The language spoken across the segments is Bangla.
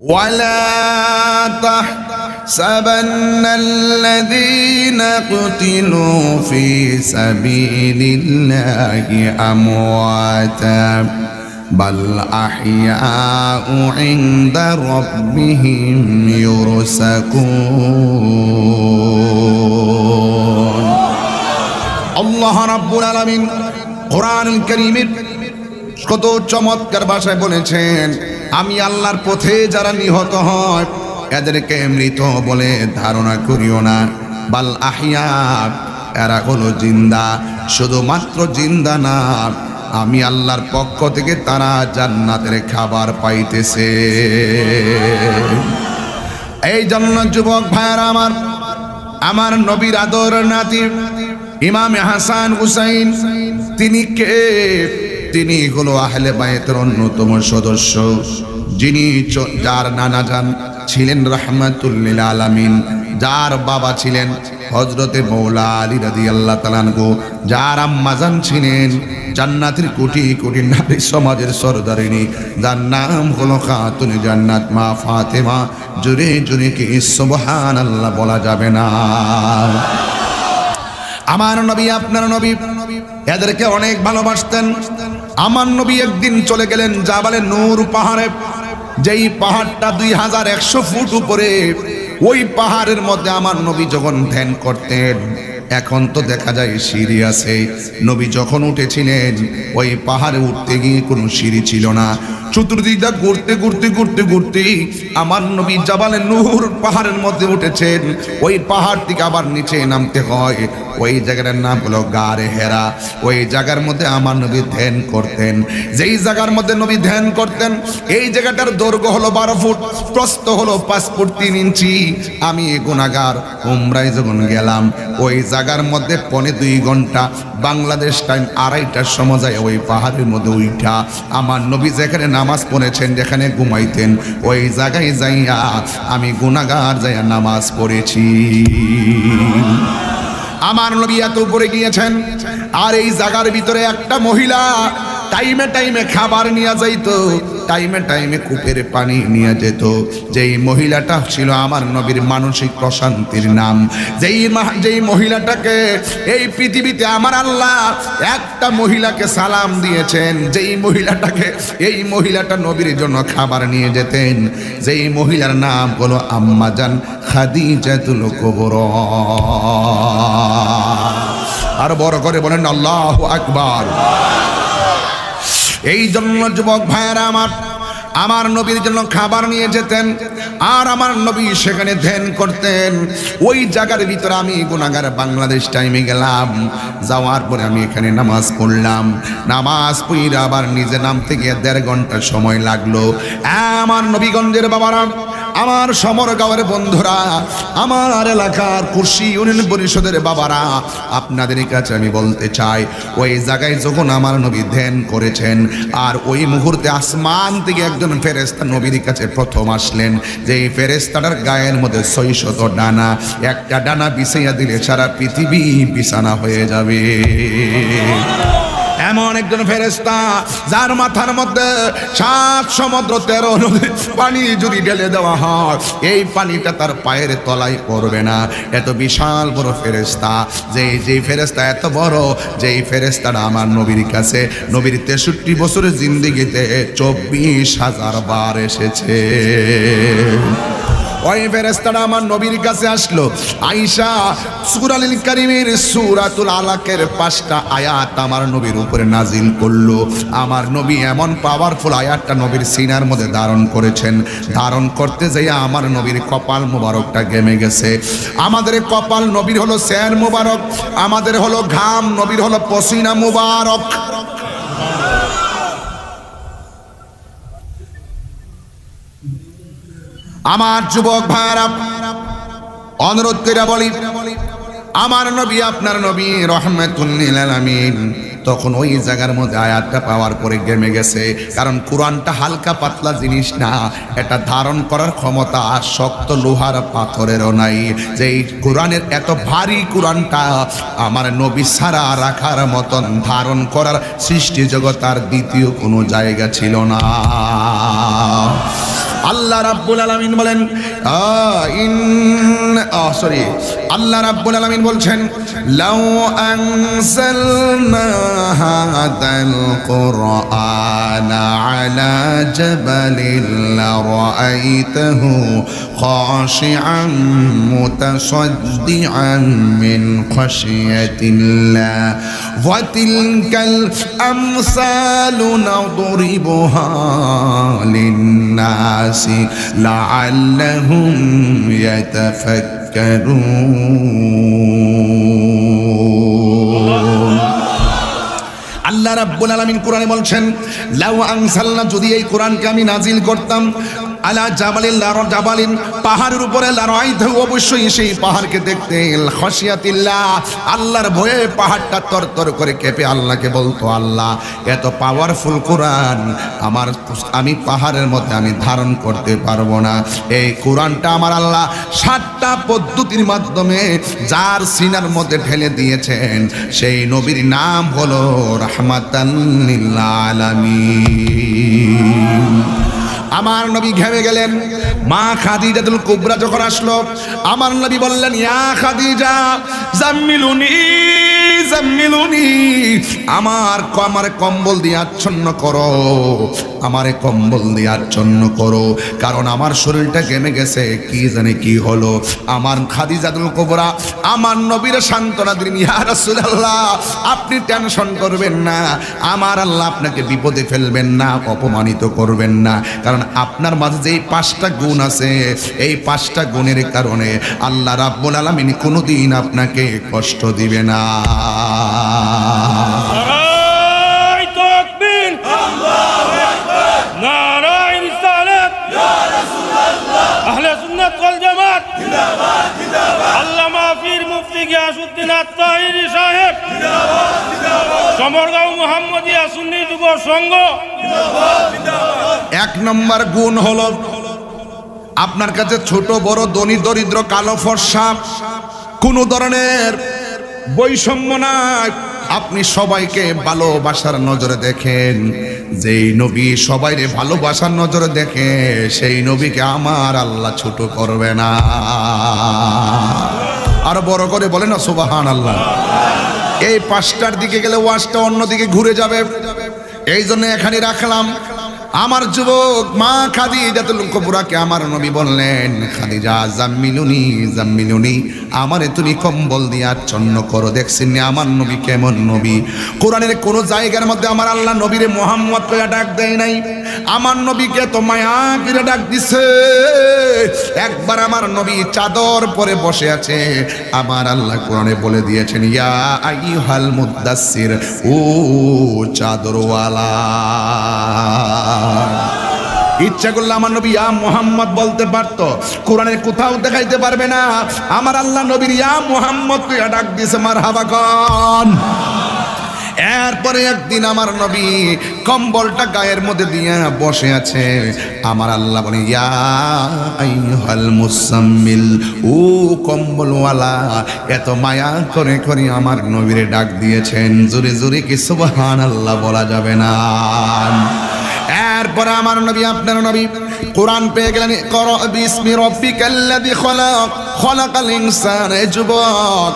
ولا تحسبن الذين قتلوا في سبيل الله أمواتا بل أحياء عند ربهم يرزقون الله رب العالمين قرآن الكريم কত চমৎকার ভাষায় বলেছেন, আমি আল্লাহর পথে যারা নিহত হয় এদেরকে মৃত বলে ধারণা করিও না, বাল আহিয়া, এরা হলো জিন্দা। শুধুমাত্র জিন্দা না, আমি আল্লাহর পক্ষ থেকে তারা জান্নাতের খাবার পাইতেছে। এই জন্য যুবক ভাইরা আমার নবীর আদর নাতি ইমাম হাসান হুসাইন তিনি কে? তিনি হলো আহলে বায়তের অন্যতম সদস্য, যিনি যার নানা জান ছিলেন রাহমাতুল লিল আলামিন, যার বাবা ছিলেন হযরতে মৌলা আলী রাদিয়াল্লাহু তাআলা আনহু, যার আম্মা জান ছিলেন জান্নাতের কোটি কোটি নারী সমাজের সরদারিনী, যার নাম হলো খাতুনে জান্নাত মা ফাতেমা। জোরে জোরে কি সুবহানাল্লাহ বলা যাবে না? আমার নবী আপনার নবী এদেরকে অনেক ভালোবাসতেন। আমার নবী একদিন চলে গেলেন জাবালে নূর পাহাড়ে, যেই পাহাড়টা 2100 ফুট উপরে। ওই পাহাড়ের মধ্যে আমার নবী যখন ধ্যান করতেন, এখন তো দেখা যায় সিঁড়ি আছে, নবী যখন উঠেছিলেন ওই পাহাড়ে উঠতে গিয়ে কোনো সিঁড়ি ছিল না। চতুর্দিকটা ঘুরতে ঘুরতে ঘুরতে ঘুরতে আমার নবী জাবালে নূর পাহাড়ের মধ্যে উঠেছেন। ওই পাহাড় থেকে আবার নিচে নামতে হয়। ওই জায়গাটার নাম হলো গারে হেরা। ওই জায়গার মধ্যে আমার নবী ধ্যান করতেন। যেই জায়গার মধ্যে নবী ধ্যান করতেন, এই জায়গাটার দৈর্ঘ্য হলো 12 ফুট, প্রস্থ হলো 5 ফুট 3 ইঞ্চি। আমি গুনাহগার উমরায় যখন গেলাম, ওই জায়গার মধ্যে 2.5 ঘন্টা বাংলাদেশ টাইম 2:30টার সময় যায় ওই পাহাড়ের মধ্যে উঠা আমার নবী যেখানে নামাজ পড়েছেন, যেখানে ঘুমাইতেন, ওই জায়গায় যাইয়া আমি গুনাহগার যাইয়া নামাজ পড়েছি। আমার নবী এত উপরে গিয়েছেন, আর এই জায়গার ভিতরে একটা মহিলা টাইমে টাইমে খাবার নিয়ে যাইতো, টাইমে টাইমে কূপের পানি নিয়ে যেত। যেই মহিলাটা ছিল আমার নবীর মানসিক প্রশান্তির নাম। যেই মহিলাটাকে এই পৃথিবীতে আমার আল্লাহ একটা মহিলাকে সালাম দিয়েছেন, এই মহিলাটা নবীর জন্য খাবার নিয়ে যেতেন। যেই মহিলার নাম হলো আম্মা জান খাদিজাতুল কুবরা। আর বড় করে বলেন আল্লাহু আকবার। এই জন্য যুবক ভাইয়েরা আমার নবীর জন্য খাবার নিয়ে যেতেন, আর আমার নবী সেখানে ধ্যান করতেন। ওই জায়গার ভিতরে আমি গুনাহগার বাংলাদেশ টাইমে গেলাম, যাওয়ার পরে আমি এখানে নামাজ পড়লাম। নামাজ পড়ে আবার নিজে নামতে গিয়ে 1.5 ঘন্টা সময় লাগলো। আমার নবীগঞ্জের বাবারা, আমার সমরগাঁওয়ের বন্ধুরা, আমার এলাকার কুর্শি ইউনিয়ন পরিষদের বাবারা, আপনাদের কাছে আমি বলতে চাই, ওই জায়গায় যখন আমার নবী ধ্যান করেছেন, আর ওই মুহূর্তে আসমান থেকে একজন ফেরেশতা নবীর কাছে প্রথম আসলেন। যেই ফেরেশতাটার গায়ের মধ্যে 600 ডানা, একটা ডানা বিছাইয়া দিলে সারা পৃথিবী বিছানা হয়ে যাবে। এমন একজন ফেরেশতা যার মাথার মধ্যে 7 সমুদ্র 13 নদী পানি যদি ঢেলে দেওয়া হয়, এই পানিটা তার পায়ের তলায় পড়বে না। এত বিশাল বড় ফেরেশতা। যেই ফেরেশতা এত বড়, যেই ফেরেশতাটা আমার নবীর কাছে নবীর 63 বছরের জিন্দেগিতে 24,000 বার এসেছে। ওই ফেরেশতাটা আমার নবীর কাছে আসলো। আয়েশা সূরা আল কারীমের সূরাতুল আলাকের 5টা আয়াত আমার নবীর উপরে নাজিল করলো। আমার নবী এমন পাওয়ারফুল আয়াতটা নবীর সিনার মধ্যে ধারণ করেছেন। ধারণ করতে যাইয়া আমার নবীর কপাল মোবারকটা ঘেমে গেছে। আমাদের কপাল, নবীর হলো শের মোবারক, আমাদের হলো ঘাম, নবীর হলো পসিনা মোবারক। আমার যুবক ভাইরা, অনুরোধ করে বলি, আমার নবী আপনার নবী রাহমাতুল লিল আলামিন তখন ওই জায়গার মধ্যে আয়াতটা পাওয়ার পরে গেমে গেছে। কারণ কোরআনটা হালকা পাতলা জিনিস না, এটা ধারণ করার ক্ষমতা শক্ত লোহার পাথরেরও নাই। যে এই কোরআনের এত ভারী কোরআনটা আমার নবী ছাড়া রাখার মতন ধারণ করার সৃষ্টি জগৎ আর দ্বিতীয় কোনো জায়গা ছিল না। আল্লাহ রাব্বুল আলামিন বলেন আল্লাহ রাব্বুল আলামিন বলছেন লাউ আনজালনা হাদাল কুরআনা আলা জাবালিন লারাআইতাহু খাশিআন মুতাসাদ্দিআন মিন খাশিয়াতিল্লাহ ওয়া তিলকাল আমসালু নাদরিবুহা লিন-নাসি লাআল্লাহুম ইয়াতাফাক্কারুন। আল্লাহ রাব্বুল আলামিন কোরআনে বলছেন লাউ আনসালনা, যদি এই কোরআনকে আমি নাজিল করতাম আলা জাবালিন পাহাড়ের উপরে, লারাআইতাহু, অবশ্যই সেই পাহাড়কে দেখতে, খাশিয়াতিল্লাহ, আল্লাহর ভয়ে পাহাড়টা তরতর করে কেঁপে আল্লাহকে বলতো আল্লাহ এত পাওয়ারফুল কোরআন আমি পাহাড়ের মধ্যে আমি ধারণ করতে পারবো না। এই কোরআনটা আমার আল্লাহ 7টা পদ্ধতির মাধ্যমে যার সিনার মধ্যে ঢেলে দিয়েছেন, সেই নবীর নাম হলো রাহমাতাল লিল আলামিন। আমার নবী ঘেমে গেলেন। মা খাদিজাতুল কুবরা যখন আসলো, আমার নবী বললেন ইয়া খাদিজা জাম্মিলুনি জাম্মিলুনি, আমার কম্বল দিয়ে আচ্ছন্ন করো, আমারে কম্বল দিয়ে আচ্ছন্ন করো, কারণ আমার শরীরটা ঘেমে গেছে, কি জানে কি হলো। আমার খাদিজাতুল কুবরা আমার নবীর সান্ত্বনা দিলেন, ইয়া রাসূলুল্লাহ আপনি টেনশন করবেন না, আমার আল্লাহ আপনাকে বিপদে ফেলবেন না, অপমানিত করবেন না, কারণ আপনার মাঝে যেই 5টা গুণ আছে, এই 5টা গুণের কারণে আল্লাহ রাব্বুল আলামিন কোনোদিন আপনাকে কষ্ট দিবে না। নারায়ে তাকবীর, আল্লাহু আকবার, নারায়ে রিসালাত, ইয়া রাসূলুল্লাহ, আহলে সুন্নাত ওয়াল জামাত জিন্দাবাদ জিন্দাবাদ, আল্লামা পীর মুফতি গিয়াসউদ্দিন আত-তাহিরি সাহেব জিন্দাবাদ জিন্দাবাদ, সমরগাঁও মুহাম্মদিয়া সুন্নি যুব সংঘ জিন্দাবাদ জিন্দাবাদ। 1 নম্বর গুণ হলো আপনার কাছে ছোট বড় ধনী দরিদ্র কালো ফর্সা কোনো ধরনের বৈষম্য নাই, আপনি সবাইকে ভালোবাসার নজরে দেখেন। যেই নবী সবাইরে ভালোবাসার নজরে দেখে, সেই নবীকে আমার আল্লাহ ছোট করবে না। আর বড় করে বলে না সুবহানাল্লাহ। এই 5টার দিকে গেলে ওয়াজটা অন্যদিকে ঘুরে যাবে, এই জন্য এখানে রাখলাম। আমার যুবক মা খাদিজাতুল কুবরাকে আমার নবী বললেন খাদিজা জাম্মিলুনি জাম্মিলুনি, আমারে তুমি কম্বল দিয়ে আচ্ছন্ন করো। দেখছেন আমার নবী কেমন নবী। কোরআনের কোন জায়গার মধ্যে আমার আল্লাহ নবীরে মুহাম্মদ কইয়া ডাক দেয় নাই, আমার নবীকে তো মায়া করে ডাক দিছে। একবার আমার নবী চাদর পরে বসে আছে, আমার আল্লাহ কোরআনে বলে দিয়েছেন ইয়া আইয়ুহাল মুদ্দাসসির, ও চাদরওয়ালা। ইচ্ছা করলে আমার নবী ইয়া মুহাম্মদ বলতে পারতো, কোরআনের কোথাও দেখাইতে পারবে না। আমার আল্লাহ নবীর ইয়া মুহাম্মদ কইয়া ডাক দিয়েছে, মারহাবা কোন। এরপরে একদিন আমার নবী কম্বলটা গায়ের মধ্যে দিয়ে বসে আছে, আমার আল্লাহ বলে ইয়া আইয়ুহাল মুসাম্মিল, ও কম্বলওয়ালা। এত মায়া করে করে আমার নবীরে ডাক দিয়েছেন, জোরে জোরে কি সুবহানাল্লাহ বলা যাবে না। এরপরে আমার নবী আপনার নবী কোরআন পেয়ে গেলেন, ইকরা বিসমি রাব্বিকাল্লাযী খালাক, খালাকাল ইনসানা। যুবক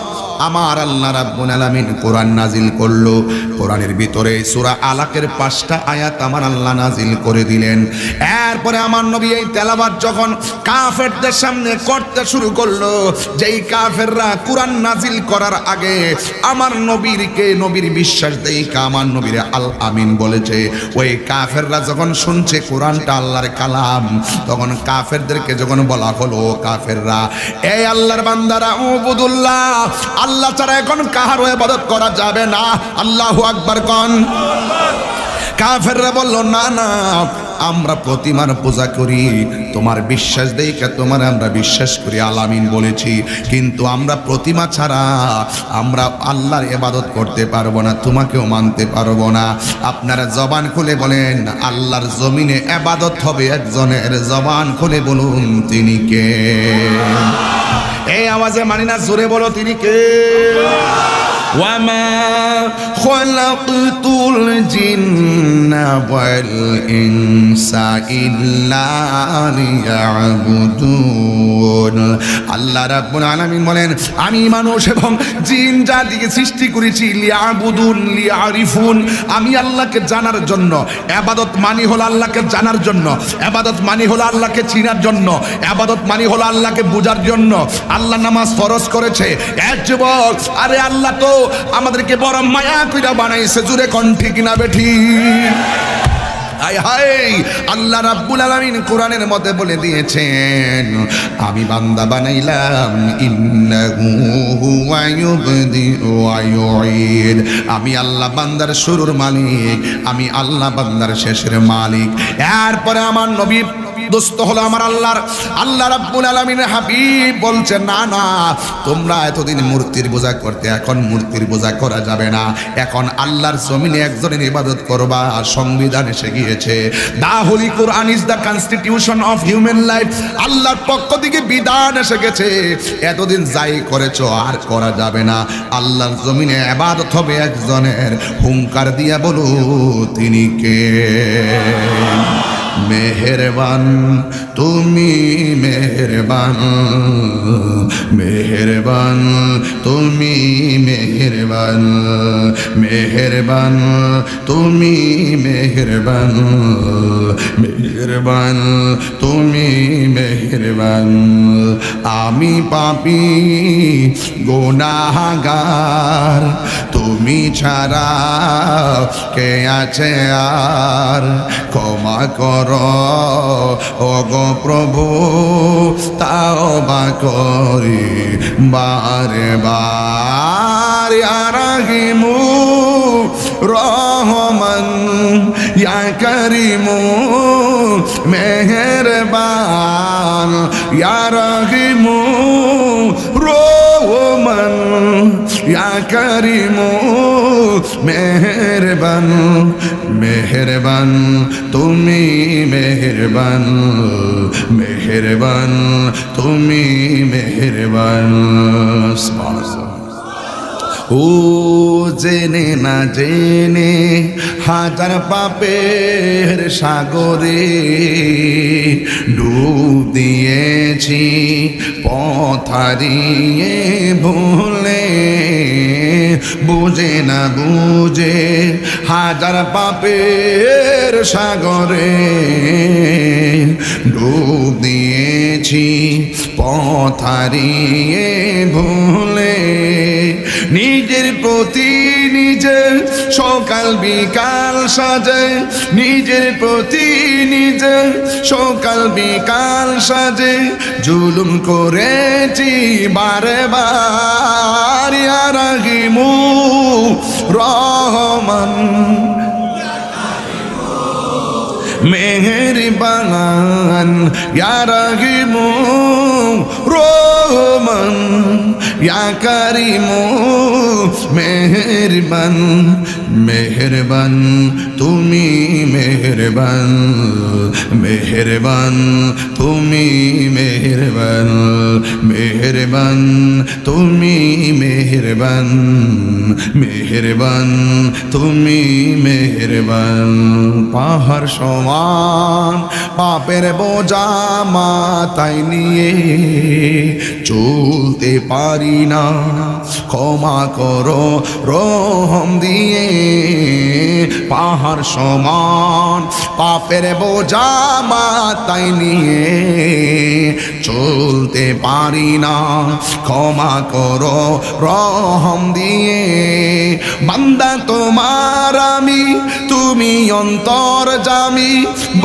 আমার আল্লাহ রাব্বুল আলামিন কোরআন নাজিল করলো, কোরআনের ভিতরে সূরা আলাকের 5টা আয়াত আমার আল্লাহ নাজিল করে দিলেন। এরপরে আমার নবী এই তেলাওয়াত যখন কাফেরদের সামনে করতে শুরু করলো, যেই কাফেররা কোরআন নাজিল করার আগে আমার নবীর বিশ্বাস দেখে আমার নবীরে আল আমিন বলেছে, ওই কাফেররা যখন শুনছে কোরআনটা আল্লাহর কালাম, তখন কাফেরদেরকে যখন বলা হলো কাফেররা, এই আল্লাহর বান্দারা উবুদুল্লাহ, আল্লাহ ছাড়া এখন কাহারও ইবাদত করা যাবে না, আল্লাহু আকবার কোন। কাফেররা বলল না না, আমরা প্রতিমার পূজা করি, তোমার বিশ্বাস দেখে তোমার আমরা বিশ্বাস করি, আলামিন বলেছি, কিন্তু আমরা প্রতিমা ছাড়া আমরা আল্লাহর ইবাদত করতে পারবো না, তোমাকেও মানতে পারবো না। আপনারা জবান খুলে বলেন আল্লাহর জমিনে ইবাদত হবে একজনের, জবান খুলে বলুন তিনি কে। এই আওয়াজে মানি না, জোরে বলো তিনি কে। وما خلقت الجن والإنس إلا ليعبدون আল্লাহ রাব্বুল আলামিন বলেন আমি মানুষ এবং জিন জাতিকে সৃষ্টি করেছি লিয়াবুদুন লিয়ারিফুন আমি আল্লাহকে জানার জন্য ইবাদত মানি হলো আল্লাহকে জানার জন্য ইবাদত মানি হলো আল্লাহকে চিনার জন্য ইবাদত মানি হলো আল্লাহকে বুঝার জন্য আল্লাহ নামাজ ফরজ করেছে এক যুবক আরে আল্লাহ তো আমাদেরকে বড় মায়া কইরা বানাইছে জুরে কোন ঠিক না বেঠি হায় হায় আল্লাহ রাব্বুল আলামিন কোরআনের মধ্যে বলে দিয়েছেন আমি বান্দা বানাইলাম ইন্নাহু হুয়া ইউবদিউ ওয়া ইউঈদ আমি আল্লাহ বান্দার শুরুর মালিক আমি আল্লাহ বান্দার শেষের মালিক এরপরে আমার নবী দোস্ত হলো আমার আল্লাহ রাব্বুল আলামিনের হাবিব বলছে না না তোমরা এতদিন মূর্তির পূজা করতে এখন মূর্তির পূজা করা যাবে না এখন আল্লাহর জমিনে একজনের ইবাদত করবা সংবিধান এসে গিয়েছে the holy Quran is the constitution of human life আল্লাহর পক্ষ থেকে বিধান এসে গেছে এতদিন যাই করেছো আর করা যাবে না আল্লাহর জমিনে ইবাদত হবে একজনের হুঙ্কার দিয়া বলো তিনি কে মেহেরবান তুমি মেহেরবান মেহেরবান তুমি মেহেরবান মেহেরবান তুমি মেহেরবান মেহেরবান তুমি মেহেরবান আমি পাপী গুনাহগার তুমি ছাড়া কে আছে আর ক্ষমা কর ওগো প্রভু তাওবা করি বারে বার ইয়া রাহিমু রহমান ইয়া করিমু মেহেরবান ইয়া রাহিমু রহমান ইয়া করিমু মেহেরবান মেহেরবান তুমি মেহেরবান মেহেরবান তুমি মেহেরবান ও জেনে না জেনে হাজার পাপের সাগরে ডুব দিয়েছি পথ হারিয়ে ভুলে বুঝে না বুঝে হাজার পাপের সাগরে ডুব দিয়েছি পথ হারিয়ে ভুলে নিজের প্রতি নিজে সকাল বিকাল সাজে নিজের প্রতি নিজে সকাল বিকাল সাজে জুলুম করেছি বারে বার ইয়া রাহিমু রহমান মেহেরবান ইয়া রাহিমু রহমান ইয়া করিমু মেহেরবান মেহেরবান তুমি মেহেরবান মেহেরবান তুমি মেহেরবান মেহেরবান তুমি মেহেরবান মেহেরবান তুমি মেহেরবান পাহাড় সমান পাপের বোঝা মাথায় নিয়ে চলতে পারি না ক্ষমা করো রহম দিয়ে পাহাড় সমান পাপের বোঝা মাথায় নিয়ে চলতে পারি না ক্ষমা করো রহম দিয়ে বান্দা তোমার আমি তুমি অন্তর্যামী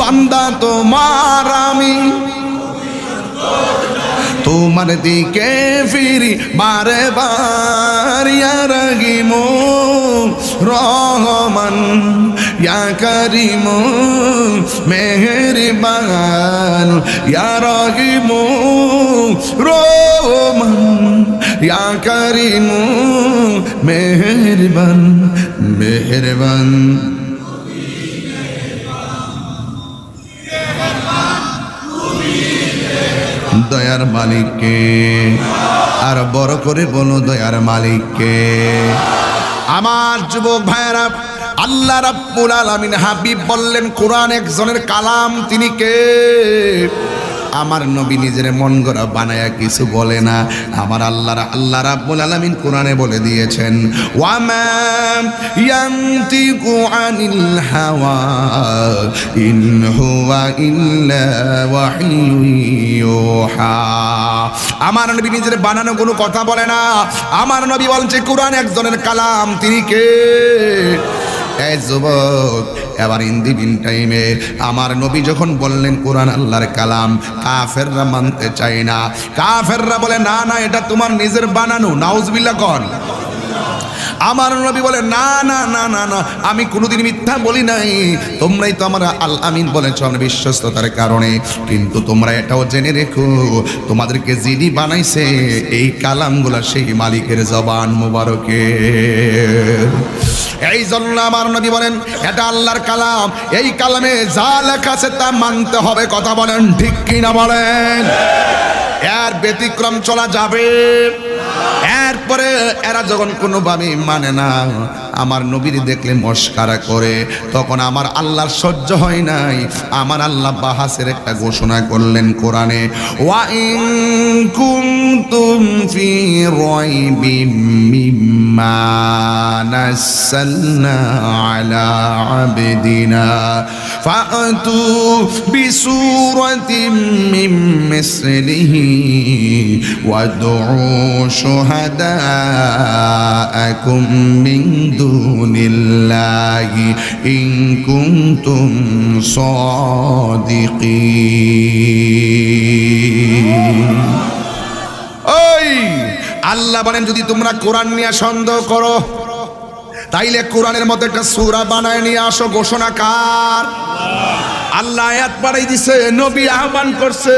বান্দা তোমার আমি তোমার দিকে ফিরি বারে বার ইয়া রাহিমু রহমান ইয়া করিমু মেহেরবান ইয়া রাহিমু রহমান ইয়া করিমু মেহেরবান মেহেরবান দয়ার মালিককে আর বড় করে বলো দয়ার মালিককে। আমার যুবক ভাইরা, আল্লাহ রাব্বুল আলামিন হাবিব বললেন কোরআন একজনের কালাম, তিনি কে? আমার নবী নিজের মন গড়া বানায়া কিছু বলে না। আমার আল্লাহ রাব্বুল আলামিন কোরআনে বলে দিয়েছেন, ওয়ামা ইয়ানতিকু আনিল হাওয়া ইন হুয়া ইল্লা ওয়াহিয়ুহা। আমার নবী নিজের বানানো কোনো কথা বলে না। আমার নবী বলছে কোরআন একজনের কালাম, তিনি কে? এই যুবক, এবার ইন দি মিন টাইমে আমার নবী যখন বললেন কোরআন আল্লাহর কালাম, কাফেররা মানতে চায় না। কাফেররা বলে না না, এটা তোমার নিজের বানানো। নাউজুবিল্লাহ কন। আমার নবী বলে না না না না না, আমি কোনোদিন মিথ্যা বলি নাই, তোমরাই তো আমার আল আমিন বলেছো আমার বিশ্বস্ততার কারণে। কিন্তু তোমরা এটাও জেনে রেখো, তোমাদেরকে যিনি বানাইছে এই কালামগুলা সেই মালিকের জবান মুবারকের। এই জন্য আমার নবী বলেন এটা আল্লাহর কালাম, এই কালামে যা লেখা আছে তা মানতে হবে। কথা বলেন ঠিক কিনা বলেন? এর ব্যতিক্রম চলা যাবে? এরপরে এরা যখন কোনোভাবে মানে না, আমার নবীর দেখলে মস্কারা করে, তখন আমার আল্লাহর সহ্য হয় নাই। আমার আল্লাহ বাহাসের একটা ঘোষণা করলেন কোরআনে, ওয়া ইন কুনতুম ফি রাইবিম মিম্মা নাযালনা আলা আবদিনা ফাআতু বিসূরাতিম মিন মিসলিহি ওয়াদউ শুহাদাআকুম মিন দুনিল্লাহি ইন কুনতুম সাদিকিন। ওই আল্লাহ বলেন যদি তোমরা কোরআন নিয়ে সন্দেহ করো, তাইলে কোরআনের মতো একটা সূরা বানায় নিয়ে আসো। ঘোষণা কার? আল্লাহ আয়াত পাঠাই দিছে, নবী আহ্বান করছে,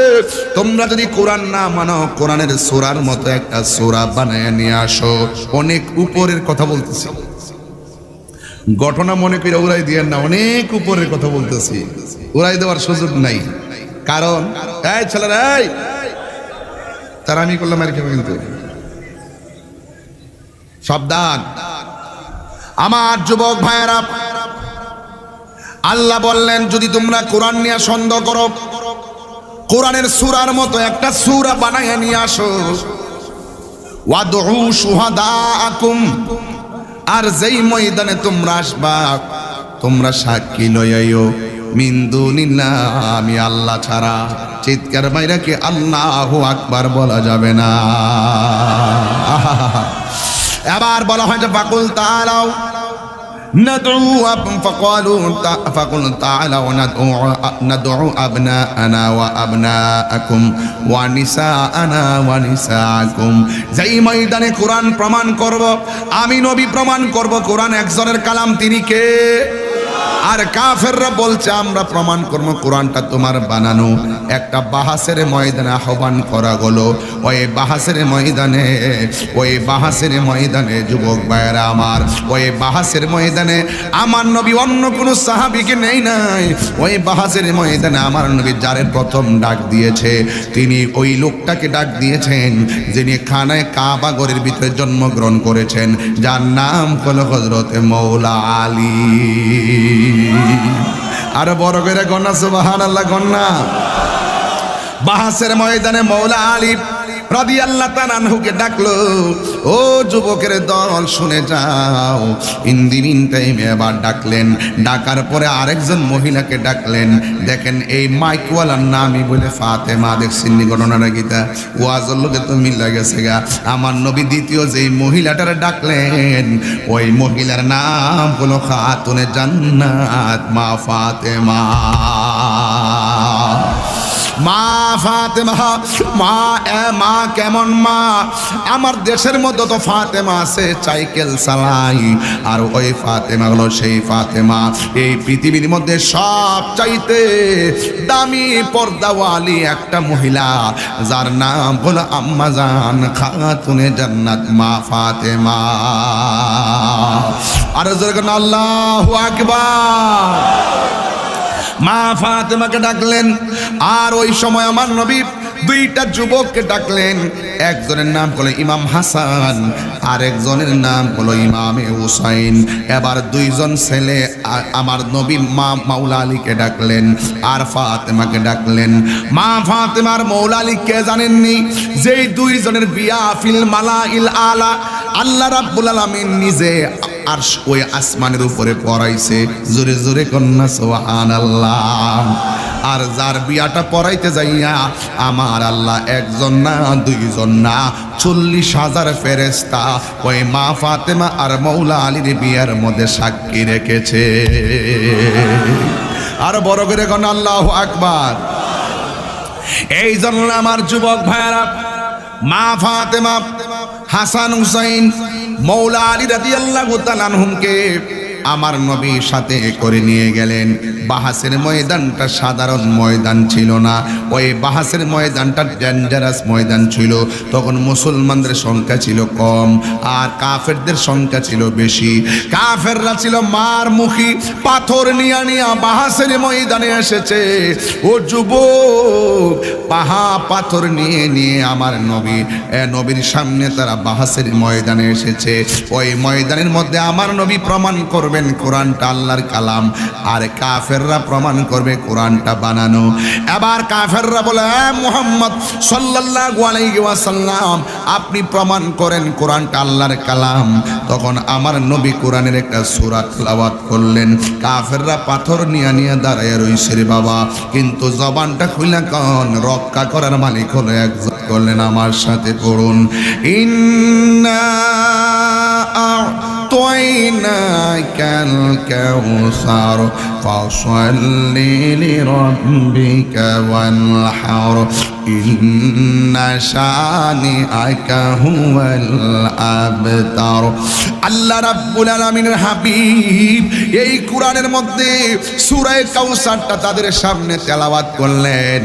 তোমরা যদি কোরআন না মানো, কোরআনের সূরার মতো একটা সূরা বানায় নিয়ে আসো। অনেক উপরের কথা বলতেছি, ঘটনা মনে করে উড়াই দিয়েন না, অনেক উপরের কথা বলতেছি, উড়াই দেওয়ার সুযোগ নাই। কারণ এই ছেলেরা, এই তারা আমি করলাম আর কি, কিন্তু সাবধান আমার যুবক ভাইয়েরা। আল্লাহ বললেন যদি তোমরা কোরআন নিয়ে সন্দেহ করো, কোরআনের সূরার মতো একটা সূরা বানায় নিয়ে আসো। ওয়াদউ শুহাদাআকুম, আর যেই ময়দানে তোমরা আসবা তোমরা সাক্ষী লইয়াইও মিন দুনিল্লাহ, আমি আল্লাহ ছাড়া। চিৎকার বাইরে কি আল্লাহু আকবার বলা যাবে না? এবার বলা হয় যে ফাকুল তাআলাও ندعو فقل تعالوا ندعو أبناءنا وأبناءكم ونساءنا ونساءكم। যেই ময়দানে কোরআন প্রমাণ করব, আমি নবী প্রমাণ করব কোরআন একজনের কালাম, তিনি কে? আর কাফেররা বলছে আমরা প্রমাণ করব কোরআনটা তোমার বানানো। একটা বাহাসের ময়দানে আহ্বান করা হলো। ওই বাহাসের ময়দানে যুবক ভাইয়েরা আমার, ওই বাহাসের ময়দানে আমার নবী অন্য কোনো সাহাবীকে নেই নাই। ওই বাহাসের ময়দানে আমার নবী যারে প্রথম ডাক দিয়েছে, তিনি ওই লোকটাকে ডাক দিয়েছেন যিনি খানায় কাবা ঘরের ভিতরে জন্মগ্রহণ করেছেন, যার নাম হলো হযরতে মৌলা আলী। আর বড় করে গন্না সুবহানাল্লাহ গন্না। বাহাসের ময়দানে মৌলা আলী রাদিয়াল্লাহু তাআলা আনহুকে ডাকলো, ও যুবকের দল শুনে যাও। ইন দি মিন টাইমে আবার ডাকলেন, ডাকার পরে আরেকজন মহিলাকে ডাকলেন। দেখেন এই মাইকওয়ালার নামই বলে ফাতেমা। দেখছেন ঘটনাটা গীতা ওয়াজের লোকে তো মিল গেছে গা। আমার নবী দ্বিতীয় যেই মহিলাটারে ডাকলেন, ওই মহিলার নাম হলো খাতুনে জান্নাত মা ফাতেমা। মা ফাতেমা, মা কেমন মা? আমার দেশের মধ্যে তো ফাতেমা আছে সাইকেল চালাই, আর ওই ফাতেমা হলো সেই ফাতেমা এই পৃথিবীর মধ্যে সব চাইতে দামি পর্দাওয়ালি একটা মহিলা, যার নাম হলো আম্মা জান খাতুনে জান্নাত মা ফাতেমা। আর যখন আল্লাহু আকবার, মা ফাতেমাকে ডাকলেন। আর ওই সময় আমার নবী দুইটা যুবককে ডাকলেন, একজনের নাম হলো ইমাম হাসান আর একজনের নাম হলো ইমামে হুসাইন। এবার দুইজন ছেলে আমার নবী মা মাওলা আলীকে ডাকলেন আর ফাতেমাকে ডাকলেন। মা ফাতেমার মাওলা আলী কে জানেননি? যেই দুইজনের বিয়া ফিল মালাইল আলা, আল্লাহ রাব্বুল আলামিন নিজে আর ওই আসমানের উপরে পড়াইছে। জোরে জোরে কন্যা সুবহানাল্লাহ। আর যার বিয়াটা পড়াইতে যাইয়া আমার আল্লাহ একজন না দুইজন না 40,000 ফেরেশতা ওই মা ফাতেমা আর মাওলা আলীর বিয়ার মধ্যে সাক্ষী রেখেছে। আর বড় করে কোন আল্লাহু আকবার। এই জন্য আমার যুবক ভাইরা, মা ফাতেমা, হাসান হুসাইন, মাওলা আলী রাদিয়াল্লাহু তাআলা আনহুমকে আমার নবীর সাথে করে নিয়ে গেলেন। বাহাসের ময়দানটা সাধারণ ময়দান ছিল না, ওই বাহাসের ময়দানটা ডেঞ্জারাস ময়দান ছিল। তখন মুসলমানদের সংখ্যা ছিল কম আর কাফেরদের সংখ্যা ছিল বেশি। কাফেররা ছিল মারমুখী, পাথর নিয়া নিয়া বাহাসের ময়দানে এসেছে। ও যুবক, পাথর নিয়ে নিয়ে আমার নবীর সামনে তারা বাহাসের ময়দানে এসেছে। ওই ময়দানের মধ্যে আমার নবী প্রমাণ করবেন কোরআনটা আল্লাহর কালাম, আর কাফেররা প্রমাণ করবে কোরআনটা বানানো। এবার কাফেররা বলে, মুহাম্মদ সাল্লাল্লাহু আলাইহি ওয়াসাল্লাম আপনি প্রমাণ করেন কোরআনটা আল্লাহর কালাম। তখন আমার নবী কোরআনের একটা সূরা তেলাওয়াত করলেন। কাফেররা পাথর নিয়ে নিয়ে দাঁড়ায় রইছে রে বাবা, কিন্তু জবানটা খুলে কোন রক্ষা করার মালিক হলো একজন। করলেন আমার সাথে পড়ুন, ইন্না আ'তাইনাকাল কাউসার ফাসাল্লি লিরাব্বিকা ওয়ানহার ইন্না শানিআকা হুয়াল আবতার। আল্লাহ রাব্বুল আলামিনের হাবিব এই কোরআনের মধ্যে সূরা কাউসারটা তাদের সামনে তেলাওয়াত করলেন।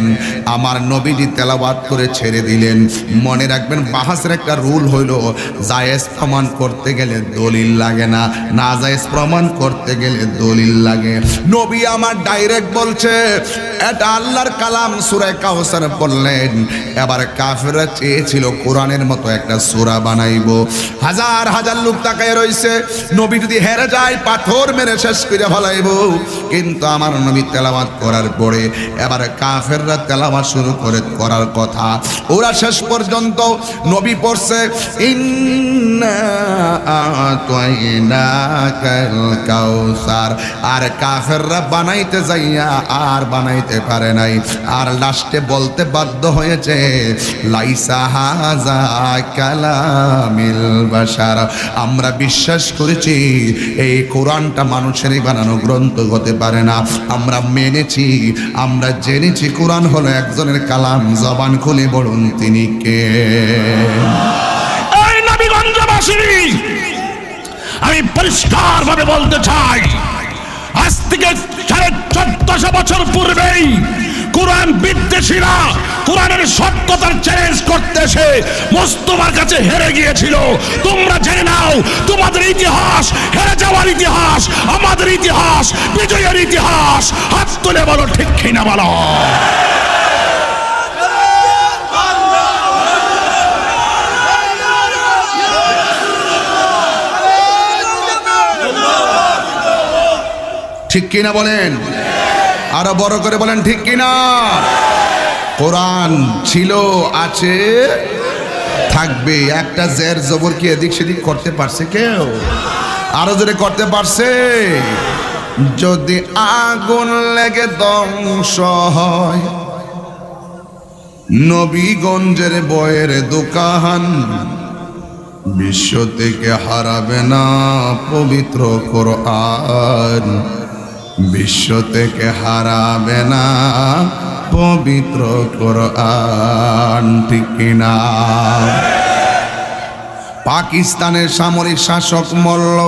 আমার নবীজি তেলাওয়াত করে ছেড়ে দিলেন। মনে রাখবেন, বাহাসের একটা রুল হইলো জায়েজ প্রমাণ করতে গেলে দলিল লাগে না, না জায়েজ প্রমাণ করতে গেলে দলিল লাগে। নবী আমার ডাইরেক্ট বলছে এটা আল্লাহর কালাম, সূরা কাউসার বললেন। এবার কাফেররা চেয়েছিল কোরআনের মতো একটা সূরা বানাইবো। হাজার হাজার লোক তাকায় রইছে, নবী যদি হেরে যায় পাথর মেরে শেষ করে ফেলাইবো। কিন্তু আমার নবী তেলাওয়াত করার পরে এবার কাফেররা তেলাওয়াত শুরু করার কথা। ওরা শেষ পর্যন্ত নবী পড়ছে, ইন্না আ'তাইনাকাল কাউসার। আর কাফেররা বানাইতে যাইয়া আর বানাইতে পারে নাই, আর লাস্টে বলতে বাধ্য হয়েছে, লাইসা হাযা কালামিল বাশার। আমরা বিশ্বাস করেছি এই কোরআনটা মানুষেরই বানানো গ্রন্থ হতে পারে না। আমরা মেনেছি, আমরা জেনেছি কোরআন হলো একজনের কালাম। জবান খুলে বলুন তিনি কে? এই নবীগঞ্জবাসী, আমি পরিষ্কার ভাবে বলতে চাই, আজ থেকে 1450 বছর পূর্বেই কোরআন বিদ্বেষীরা কোরআনের সত্যতার চ্যালেঞ্জ করতে এসে মুস্তাফার কাছে হেরে গিয়েছিল। তোমরা জেনে নাও, তোমাদের ইতিহাস হেরে যাওয়ার ইতিহাস, আমাদের ইতিহাস বিজয়ের ইতিহাস। হাত তুলে বলো ঠিক কিনা বলো। ঠিক কিনা বলেন? আরো বড় করে বলেন ঠিক কিনা? কোরআন ছিল, আছে, থাকবে। একটা জের জবর কি এদিক সেদিক করতে পারছে কেউ? আরো জোরে করতে পারছে? যদি আগুন লেগে ধ্বংস হয় নবীগঞ্জের বয়ের দোকান, বিশ্ব থেকে হারাবে না পবিত্র কোরআন। বিশ্ব থেকে হারাবে না পবিত্র কোরআন। ঠিক কিনা? পাকিস্তানের সামরিক শাসক মল্ল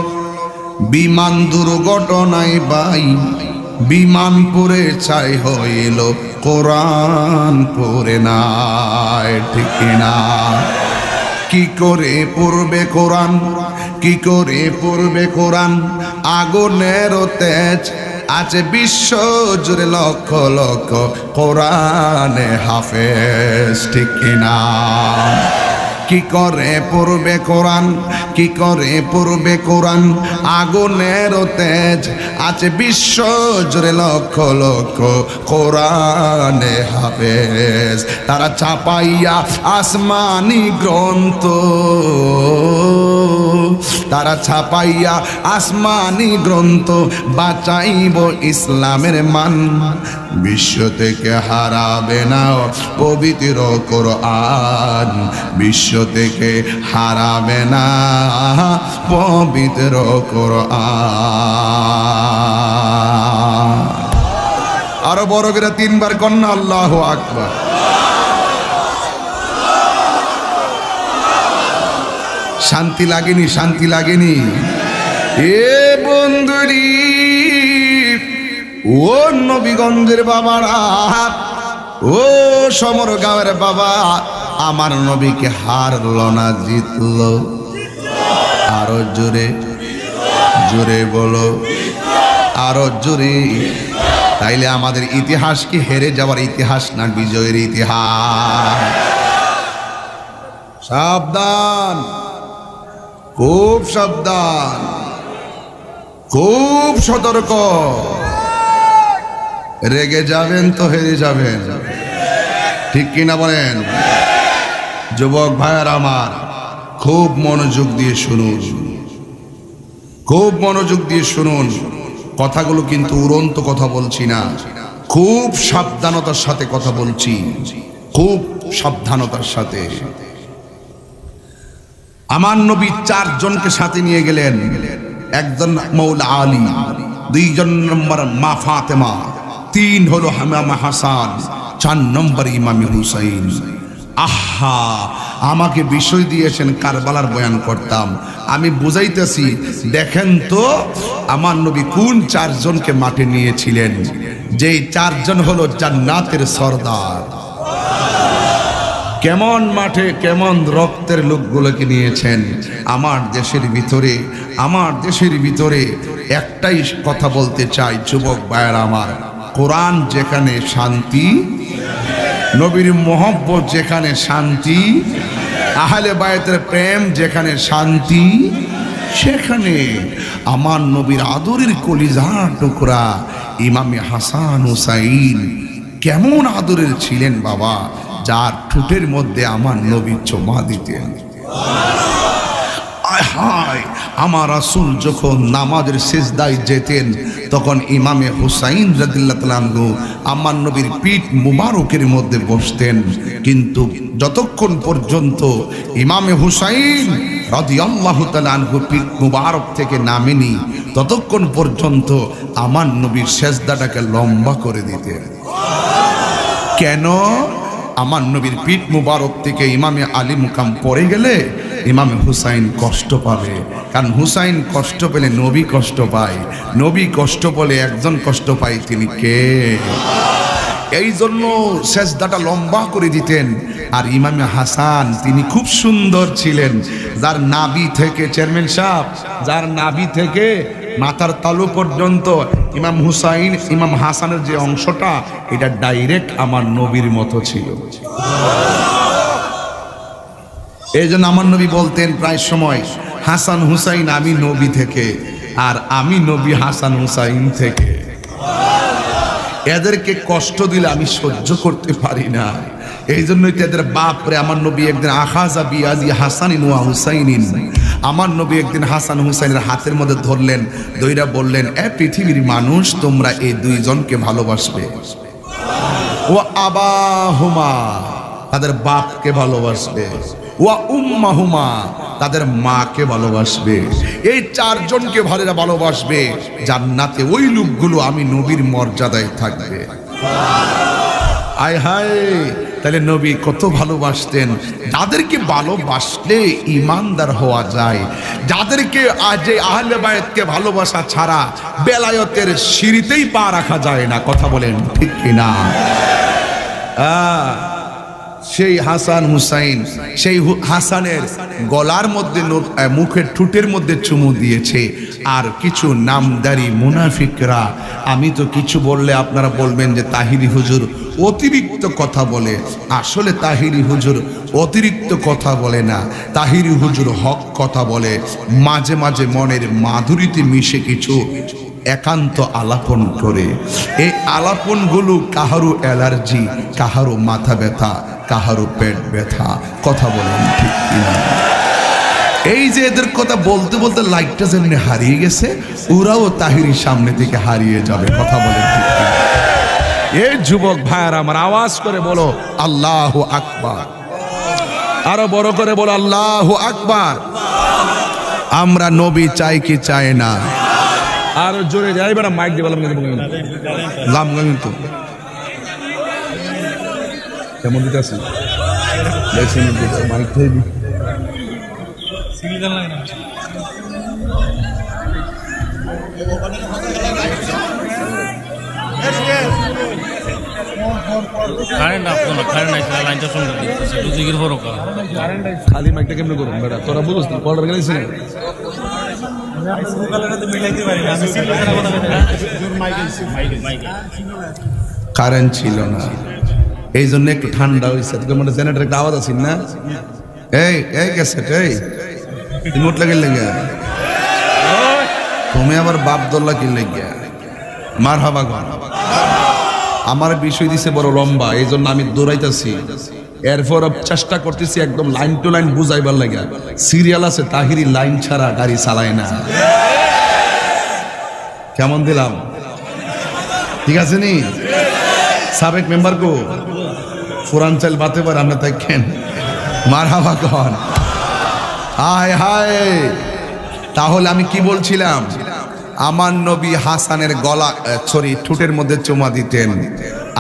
বিমান দুর্ঘটনায় ভাই বিমান পুড়ে ছাই হইল, কোরআন পড়ে নাই। ঠিক কিনা? কি করে পড়বে কোরআন? কি করে পড়বে কোরআন? আগুনের তেজ আছে বিশ্ব জুড়ে লক্ষ লক্ষ কোরআনে হাফেজ, ঠিক কিনা? কি করে পড়বে কোরআন, কি করে পড়বে কোরআন? আগুনের তেজ আছে বিশ্ব জুড়ে লক্ষ লক্ষ কোরআনে হাফেজ। তারা চাপাইয়া আসমানি গ্রন্থ, তারা ছাপাইয়া আসমানি গ্রন্থ, বাঁচাইব ইসলামের মান। বিশ্ব থেকে হারাবে না পবিত্র কোরআন, বিশ্ব থেকে হারাবে না পবিত্র কোরআন। আরো বড় করে তিনবার কন্যা আল্লাহু আকবার। শান্তি লাগেনি? শান্তি লাগেনি? এ বন্ধুরি, ও নবীগঞ্জের বাবারা, ও সমর গাঁয়ের বাবা, আমার নবীকে হারল না জিতল? আরো জোরে জোরে বলো, আরো জোরে। তাইলে আমাদের ইতিহাস কি হেরে যাওয়ার ইতিহাস না বিজয়ের ইতিহাস? সাবধান, খুব সাবধান, খুব সতর্ক। রেগে যাবেন তো হেরে যাবেন, ঠিক কিনা বলেন? যুবক ভাইয়ার আমার, খুব মনোযোগ দিয়ে শুনুন, খুব মনোযোগ দিয়ে শুনুন। কথাগুলো কিন্তু উড়ন্ত কথা বলছি না, খুব সাবধানতার সাথে কথা বলছি, খুব সাবধানতার সাথে। আমার নবী 4 জনকে সাথে নিয়ে গেলেন। একজন মৌলা আলী, 2 নম্বর মা ফাতেমা, 3 হলো ইমাম হাসান, 4 নম্বর ইমাম হুসাইন। আহা, আমাকে বিষয় দিয়েছেন কারবালার বয়ান করতাম, আমি বুঝাইতেছি। দেখেন তো আমার নবী কোন 4 জনকে মাঠে নিয়েছিলেন, যেই 4 জন হলো জান্নাতের সরদার। কেমন মাঠে কেমন রক্তের লোকগুলোকে নিয়েছেন। আমার দেশের ভিতরে, আমার দেশের ভিতরে একটাই কথা বলতে চাই যুবক ভাইয়ের আমার, কোরআন যেখানে শান্তি, নবীর মোহব্বত যেখানে শান্তি, আহলে বায়তের প্রেম যেখানে শান্তি, সেখানে আমার নবীর আদরের কলিজার টুকরা ইমামে হাসান হুসাইন কেমন আদরের ছিলেন বাবা, যার ঠোঁটের মধ্যে আমার নবী চুমা দিতেন। হায়, আমার রাসূল যখন নামাজের সিজদায় যেতেন, তখন ইমামে হুসাইন রাদিয়াল্লাহু তাআলা আনহু আমার নবীর পিঠ মুবারকের মধ্যে বসতেন। কিন্তু যতক্ষণ পর্যন্ত ইমামে হুসাইন রাদিয়াল্লাহু তাআলা আনহু পিঠ মুবারক থেকে নামেনি, ততক্ষণ পর্যন্ত আমার নবীর সিজদাটাকে লম্বা করে দিতেন। কেন? আমার নবীর পিঠ মুবারক থেকে ইমামে আলী মুকাম পড়ে গেলে ইমামে হুসাইন কষ্ট পাবে, কারণ হুসাইন কষ্ট পেলে নবী কষ্ট পায়, নবী কষ্ট পেলে একজন কষ্ট পায়, তিনি কে? এই জন্য সেজদাটা লম্বা করে দিতেন। আর ইমামে হাসান তিনি খুব সুন্দর ছিলেন, যার নাভি থেকে, চেয়ারম্যান সাহেব, যার নাভি থেকে মাথার তালু পর্যন্ত ইমাম হুসাইন ইমাম হাসানের যে অংশটা, এটা ডাইরেক্ট আমার নবীর মতো ছিল। এই জন্য আমার নবী বলতেন প্রায় সময়, হাসান হুসাইন আমি নবী থেকে, আর আমি নবী হাসান হুসাইন থেকে। এদেরকে কষ্ট দিলে আমি সহ্য করতে পারি না, এই জন্যই তো এদের বাপরে আমার নবী একদিন আখাযা বিয়াদি হাসানিন ওয়া হুসাইনিন, আমার নবী একদিন হাসান হুসাইনের হাতের মধ্যে ধরলেন, দইরা বললেন, এ পৃথিবীর মানুষ, তোমরা এই 2 জনকে ভালোবাসবে। ওয়া আবাহুমা, তাদের বাপকে ভালোবাসবে। ওয়া উম্মাহুমা, তাদের মাকে ভালোবাসবে। এই 4 জনকে ভালোবাসবে, জান্নাতে ওই লোকগুলো আমি নবীর মর্যাদায় থাকবে। আয় হায়, তাহলে নবী কত ভালোবাসতেন। যাদেরকে ভালোবাসলে ইমানদার হওয়া যায়, যাদেরকে আজ আহলে বায়তকে ভালোবাসা ছাড়া বেলায়েতের সিঁড়িতেই পা রাখা যায় না। কথা বলেন ঠিক কিনা? সেই হাসান হুসাইন সেই হাসানের গলার মধ্যে মুখের ঠোঁটের মধ্যে চুমু দিয়েছে। আর কিছু নামদারি মুনাফিকরা, আমি তো কিছু বললে আপনারা বলবেন যে তাহিরি হুজুর অতিরিক্ত কথা বলে। আসলে তাহিরি হুজুর অতিরিক্ত কথা বলে না, তাহিরি হুজুর হক কথা বলে। মাঝে মাঝে মনের মাধুরীতে মিশে কিছু একান্ত আলাপন করে। এই আলাপনগুলো কাহারও অ্যালার্জি, কাহারও মাথা ব্যথা, কাহারও পেট ব্যথা। কথা বলেন ঠিক কিনা? এই যে এদের কথা বলতে বলতে লাইটটা যেমনি হারিয়ে গেছে, ওরাও তাহিরির সামনে থেকে হারিয়ে যাবে। কথা বলেন ঠিক কিনা? এই যুবক ভাইয়ার আমার আওয়াজ করে বলো আল্লাহু আকবার, আরো বড় করে বলো আল্লাহু আকবার। আমরা নবী চাই কি চাই না? আরো জোরে যাই বেটা, মাইক দিয়ে বললাম লাম কিন্তু কেমন দিতে আছে মাইক দিয়ে খালি মাইকটা কেমন করুন বেটা, তোরা বুঝোস না কলর গেলেছি না। কারেন্ট ছিল না, এই জন্য একটু ঠান্ডা হয়েছে। মানে জেনারেটর একটা আওয়াজ আছে না? এই এই গেছে এই রিমোট লাগে লেগে তুমি আবার বাপদোল্লা কি লেগে মার হাবা ঘর। আমার বিষয় দিছে বড় লম্বা, এই জন্য আমি দৌড়াইতেছি। এরপর চেষ্টা করতেছি একদম লাইন টু লাইন বুঝাইবার লাগে। সিরিয়াল আছে, তাহিরি লাইন ছাড়া গাড়ি চালায় না। কেমন দিলাম? ঠিক আছে নি? সাবেক মেম্বার কো ফুরান চাল বাতে পারে আমরা তাই কেন মার হাবা কন। হায় হায়, তাহলে আমি কি বলছিলাম? আমার নবী হাসানের গলা ঠোঁটের মধ্যে চুমা দিতেন,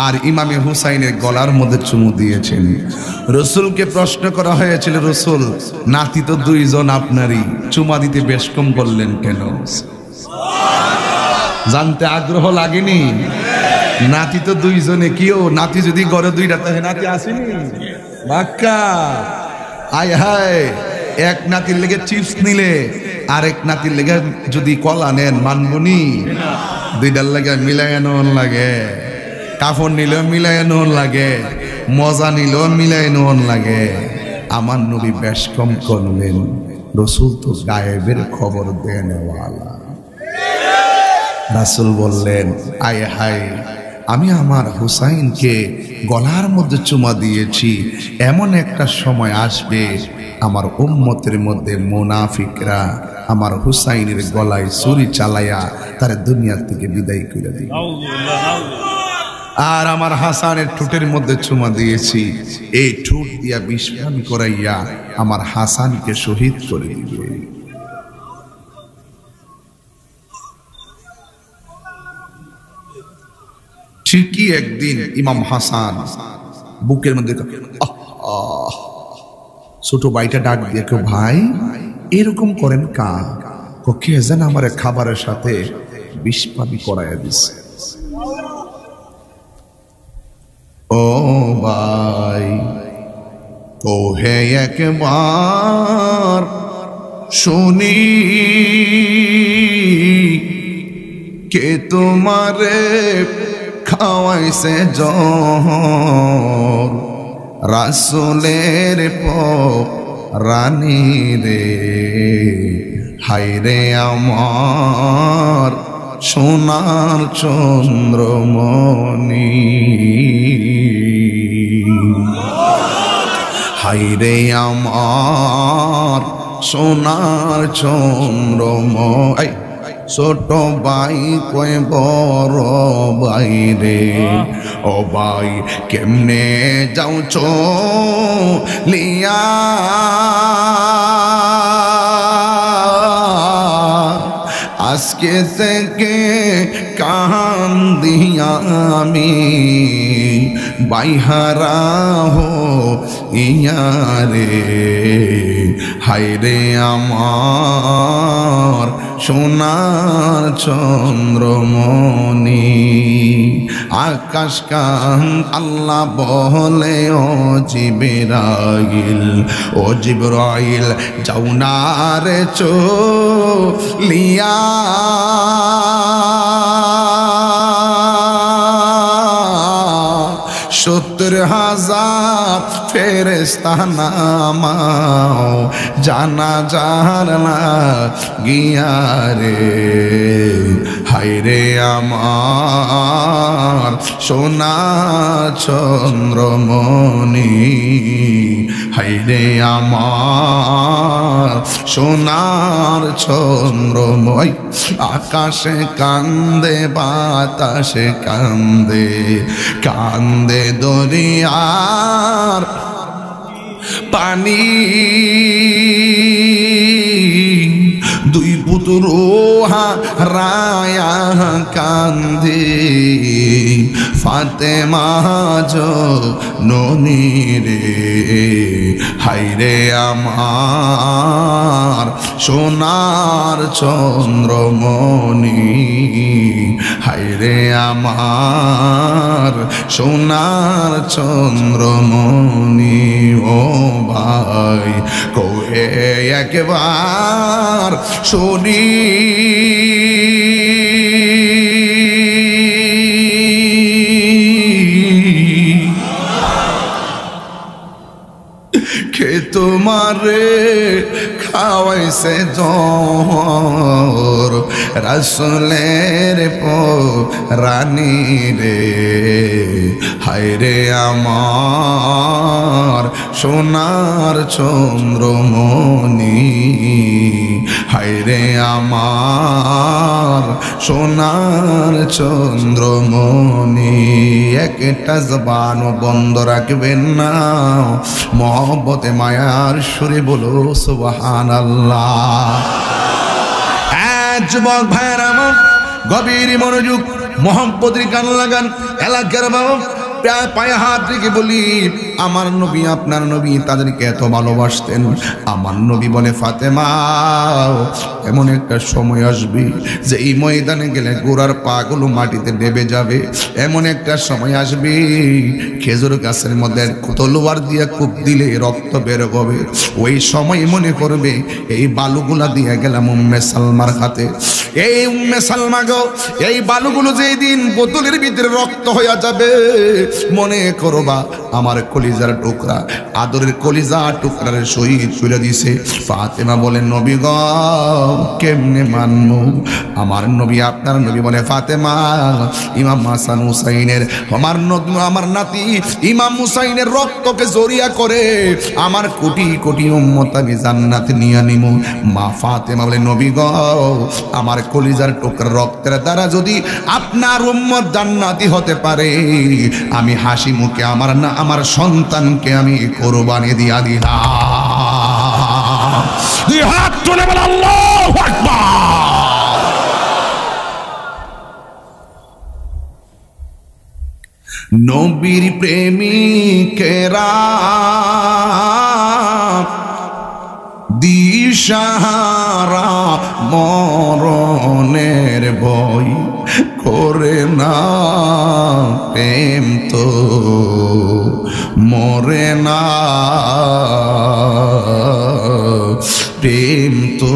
আর ইমামে হুসাইনের গলার মধ্যে চুমু দিয়েছেন। রসুলকে প্রশ্ন করা হয়েছিল, রসুল নাতি তো দুইজন আপনারই, চুমা দিতে বেশ কম করলেন কেন? জানতে আগ্রহ লাগেনি? নাতি তো দুইজনে, কিও নাতি যদি ঘরে দুইটা থাকে, নাতি আসেনি বাক্কা। আয় হায়, এক নাতির লেগে চিপস নিলে আরেক নাতির লেগে যদি কলা নেন মানবনি? দুইটার লেগে মিলাইয়ানো লাগে, কাপড় নিলেও মিলাইয়ানো লাগে, মজা নিলেও মিলাইয়ানো লাগে। আমার নবী বেশ কম করলেন। রসুল তো গায়েবের খবর দেনেওয়ালা। রাসূল বললেন, আয় হায়, আমি আমার হুসাইনকে গলার মধ্যে চুমা দিয়েছি, এমন একটা সময় আসবে আমার উম্মতের মধ্যে মুনাফিকরা আমার হুসাইনের গলায় ছুরি চালাইয়া তার দুনিয়া থেকে বিদায় করে দিবে। আর আমার হাসানের ঠোঁটের মধ্যে চুমা দিয়েছি, এই ঠোঁট দিয়া বিস্ফান করাইয়া আমার হাসানকে শহীদ করে দিবে। ঠিকই একদিন ইমাম হাসান বুকের মধ্যে ছোট ভাইটা ডাক দিয়ে, কেউ ভাই এরকম করেন কা? কে যেন আমার খাবারের সাথে বিষ পানি করাইয়া দিছে। ও ভাই, তো হে একবার শুনি, কে তোমারে খাওয়াইছে জহর? রাসূলের রানী রে, হায় রে আমার সোনার চন্দ্রমণি, হায় রে আমার সোনার চন্দ্রমণি। ছোট ভাই কয় বড় ভাই রে, ও ভাই কেমনে যাওছ লিয়া? আজকে থেকে কান্দি আমি বাইহারা হো ইয়ারে, হায় রে আমার সোনার চন্দ্রমণি আকাশ কান আল্লাহ বলে ও জিবরাইল যাও না রে চলিয়া সত্তর হাজার ফেরেশতা নামাও জানাজার লাগিয়া রে হায়রে আমার সোনা চন্দ্রমণি হায়রে আমার সোনার চন্দ্রময় আকাশে কান্দে বাতাসে কান্দে কান্দে দরিয়ার পানি দুই পুত্র হারায়া কান্দে ফাতেমা জননী রে হায়রে আমার সোনার চন্দ্রমণি হায়রে আমার সোনার চন্দ্রমণি ও ভাই কোয়ে একবার শুনি কে তোমারে খাওয়াইছে জোর রাসূলের রানী রে হায়রে আমার সোনার চন্দ্রমণি হায়রে আমার সোনার চন্দ্রমণি একটা জবান বন্ধ রাখবেন না মহব্বতে মায়ার সুরে বলো সুবহানাল্লাহ। যুবক ভাইয়ের আমার গভীর মনোযোগ মহব্বতের গান লাগান এলাকার বাবা পায়ে হাত রেখে বলি আমার নবী আপনার নবী তাদেরকে এত ভালোবাসতেন। আমার নবী বলে ফাতেমা এমন একটা সময় আসবে যে এই ময়দানে গেলে গোড়ার পাগুলো মাটিতে ডেবে যাবে। এমন একটা সময় আসবে খেজুর গাছের মধ্যে তলোয়ার দিয়ে কূপ দিলে রক্ত বের হবে। ওই সময় মনে করবে এই বালুগুলা দিয়ে গেলাম উম্মে সালমার হাতে। এই উম্মে সালমা গো এই বালুগুলো যেই দিন বোতলের ভিতরে রক্ত হয়ে যাবে মনে করবা আমার কলিজার টুকরা আদরের কলিজা টুকরার শহীদ তুলে দিছে। ফাতেমা বলেন নবী গো কেমনে মানবো আমার নবী আপনার নবী বলে ফাতেমা ইমাম হাসান হুসাইনের আমার নাতি ইমাম হুসাইনের রক্তকে জড়িয়া করে আমার কোটি কোটি উম্মত আমি জান্নাতে নিয়ে নিমু। মা ফাতেমা বলে নবী গো আমার কলিজার টুকরা রক্তের দ্বারা যদি আপনার উম্মত জান্নাতি হতে পারে আমি হাসি মুখে আমার সন্তানকে আমি কোরবানি দিয়া দিলাম। দুই হাত তুলে বল আল্লাহু আকবার। নবীর প্রেমিকেরা দিশাহারা মরণের ভয় করে না প্রেম তো মরে না প্রেম তো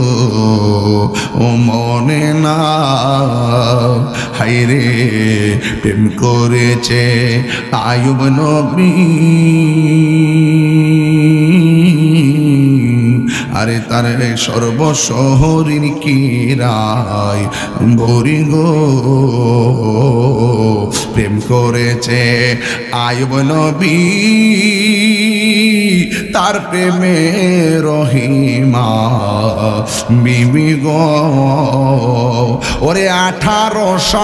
ও মনে না হায়রে প্রেম করেছে আয়ুব নবী আরে তার সর্বশহরীর কিরায় ভরি গো প্রেম করেছে আয়ুব নবী তার প্রেমে রহিমা বিবি গো ওরে 18 সাল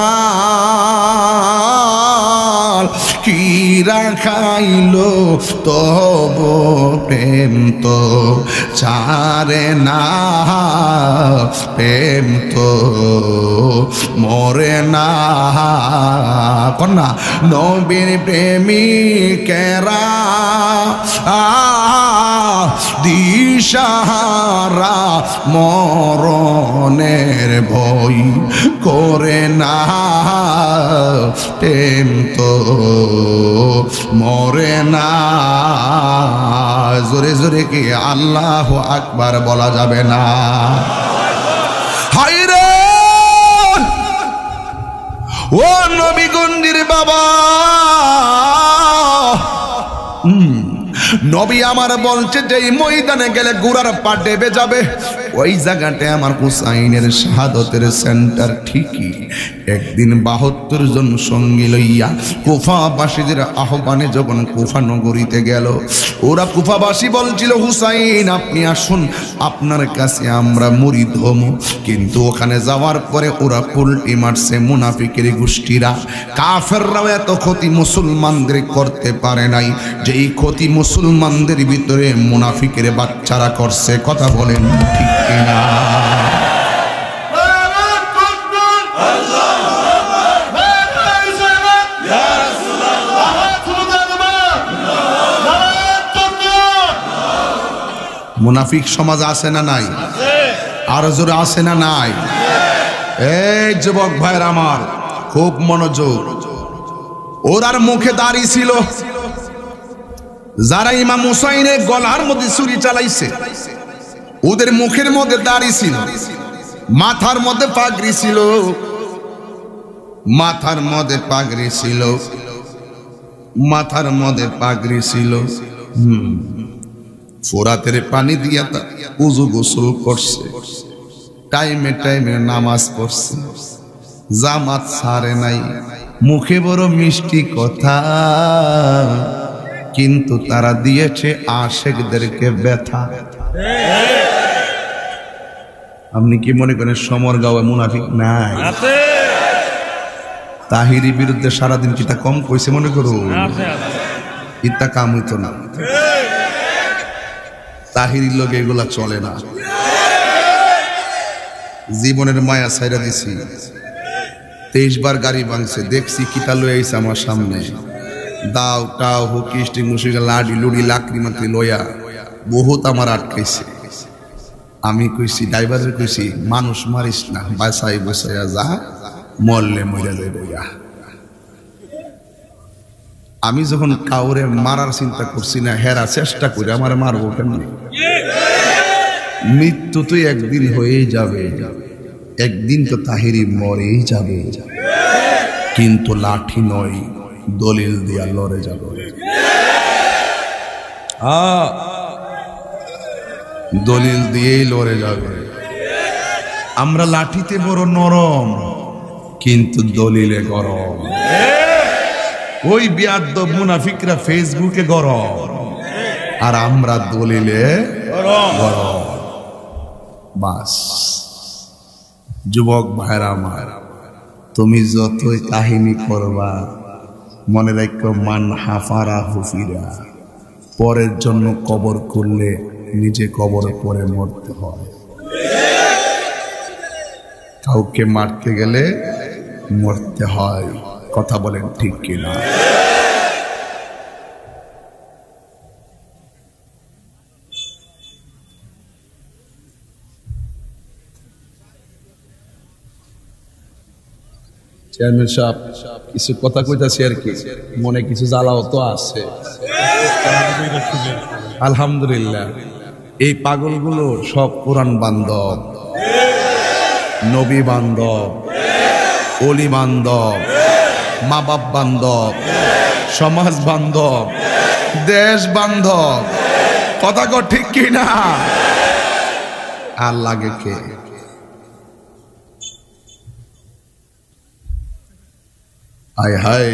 কিরা খাইলো তব প্রেম তো চারে না প্রেম তো মরে না কন্যা নবীর প্রেমিকেরা দিশাহারা মরণের ভয় করে না প্রেম তো মরে না। জোরে জোরে কি আল্লাহু আকবার বলা যাবে না? হায়রে ও নবীগঞ্জির বাবা, নবী আমার বলছে যে এই ময়দানে গেলে গুড়ার পা ডেবে যাবে, ওই জায়গাটায় আমার হুসাইনের শাহাদতের সেন্টার। ঠিকই একদিন ৭২ জন সঙ্গী লইয়া কুফাবাসীদের আহ্বানে যখন কুফা নগরীতে গেল, ওরা কুফাবাসী বলছিল হুসাইন আপনি আসুন, আপনার কাছে আমরা মুরিদ হব। কিন্তু ওখানে যাওয়ার পরে ওরা পুলটি মারছে মুনাফিকের গোষ্ঠীরা। কাফেররাও এত ক্ষতি মুসলমানদের করতে পারে নাই যেই ক্ষতি মুসলমানদের ভিতরে মুনাফিকের বাচ্চারা করছে। কথা বলেন ঠিক কিনা? মুনাফিক সমাজ আছে না নাই? আর জোরে আছে না নাই? এই যুবক ভাইরা আমার খুব মনোযোগ। ওরার মুখে দাড়ি ছিল, যারা ইমাম হুসাইনের গলার মধ্যে ছুরি চালাইছে ওদের মুখের মধ্যে দাড়ি ছিল, মাথার মধ্যে পাগড়ি ছিল, মাথার মধ্যে পাগড়ি ছিল, মাথার মধ্যে পাগড়ি ছিল। ফোরাতের পানি দিয়া উজু গোসল করছে, টাইমে টাইমে নামাজ পড়ছে, জামাত ছাড়ে নাই, মুখে বড় মিষ্টি কথা, কিন্তু তারা দিয়েছে আশেকদেরকে ব্যথা। আপনি কি মনে করেন সমরগাঁওয়ে মুনাফিক নাই? তাহিরি বিরুদ্ধে সারাদিন কিতা কম কইছে মনে করুন? ইতা কাম হইতো না। তাহিরির লোক এগুলা চলে না। জীবনের মায়া ছাইরা দিছি, 23 বার গাড়ি ভাঙছে, দেখছি কিতা লয়ে আইছে আমার সামনে, দাও টাও হুকি স্টিং মুসিকা লাডি লুডি লাকড়ি মাকড়ি লয়া বহুত আমার আটকাইছে। আমি কইছি ড্রাইভারের কইছি মানুষ মারিস না, বাসাই বসাইয়া যা, মরলে মইরা যাইবা। আমি যখন কাউরে মারার চিন্তা করছি না, হেরা চেষ্টা করে আমার মারবো কেমনি? মৃত্যু তো একদিন হয়েই যাবে, একদিন তো তাহিরি মরেই যাবে, কিন্তু লাঠি নয়, দলিল দিয়া লড়ে যাবে। দলিল দিয়েই লড়ে যাবে। আমরা লাঠিতে বড় নরম, কিন্তু দলিলে গরম। ওই বিয়াদ্দব মুনাফিকরা ফেসবুকে গরম, আর আমরা দলিলে গরম। বাস যুবক ভাইরা আমার, তুমি যতই কাহিনী করবা মনে রাখো, মান হাফারা হুফিরা, পরের জন্য কবর করলে নিজে কবর পরে মরতে হয়। কাউকে মারতে গেলে মরতে হয়। কথা বলেন ঠিক কিনা? চেয়ারম্যান সাহেব কিছু কথা কইতাছি আর কি, মনে কিছু জ্বালাও তো আছে। আলহামদুলিল্লাহ, এই পাগলগুলো সব কোরআন বান্ধব, নবী বান্ধব, অলি বান্ধব, মা বাপ বান্ধব, সমাজ বান্ধব, দেশ বান্ধব। কথা কো ঠিক কিনা? আর লাগে কে? হায় হায়,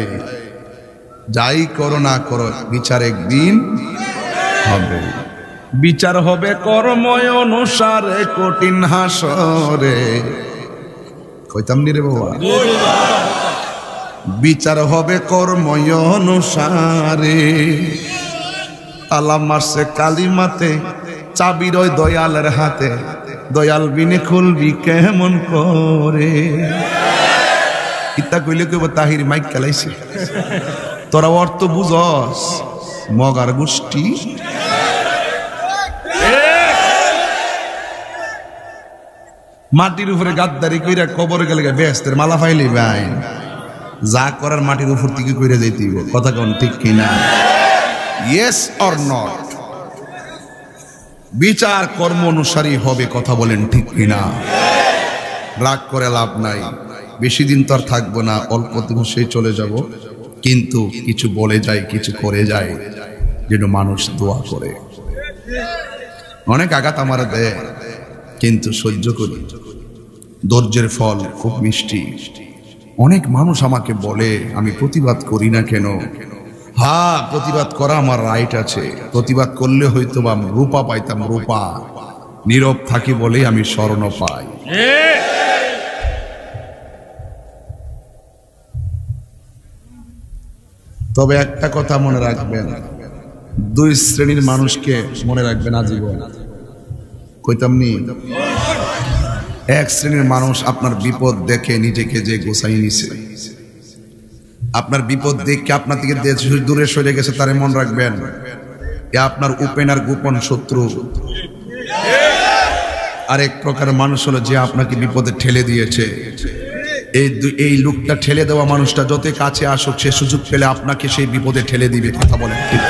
যাই করো না করো, বিচার একদিন হবে। বিচার হবে কর্ময় অনুসারে, কঠিন হাসরে। কইতাম নি রে বাবা? বিচার হবে কর্ময় অনুসারে। তালা মারছে কালিমাতে, চাবি রয় দয়ালের হাতে, দয়াল বিনে খুলবি কেমন করে। ইতা কইলে কইব তাহির মাইক খেলাইছে। তোরা অর্থ বুঝস? মগার গোষ্ঠী। মাটির উপরে গাদ্দারি কইরা কবরে গেলে বেহেশতের মালা পাইলি ভাই যা করার মাটির উপর থেকে কইরা যাইতেইব কথা কোন ঠিক কিনা ইয়েস অর নট বিচার কর্ম অনুসারী হবে কথা বলেন ঠিক কিনা রাগ করে লাভ নাই বেশি দিন তো আর থাকবো না অল্প দিবসেই চলে যাব কিন্তু কিছু বলে যায় কিছু করে যায় যেন মানুষ দোয়া করে অনেক আঘাত আমার দেয় কিন্তু সহ্য করি ধৈর্যের ফল খুব মিষ্টি অনেক মানুষ আমাকে বলে আমি প্রতিবাদ করি না কেন হ্যাঁ প্রতিবাদ করা আমার রাইট আছে প্রতিবাদ করলে হয়তো বা রূপা পাইতাম রূপা নীরব থাকি বলেই আমি স্মরণ পাই তবে একটা কথা মনে রাখবেন দুই শ্রেণীর মানুষকে মনে রাখবেন আজীবন কইতাম নি এক শ্রেণীর মানুষ আপনার বিপদ দেখে নিজেকে যে গোছাই নিছে আপনার বিপদ দেখে আপনার থেকে দূরে সরে গেছে তারে মনে রাখবেন এ আপনার ওপেন আর গোপন শত্রু আরেক প্রকার মানুষ হলো যে আপনাকে বিপদে ঠেলে দিয়েছে এই লোকটা ঠেলে দেওয়া মানুষটা যত কাছে আসুক সে সুযোগ পেলে আপনাকে সেই বিপদে ঠেলে দিবে কথা বলেন ঠিক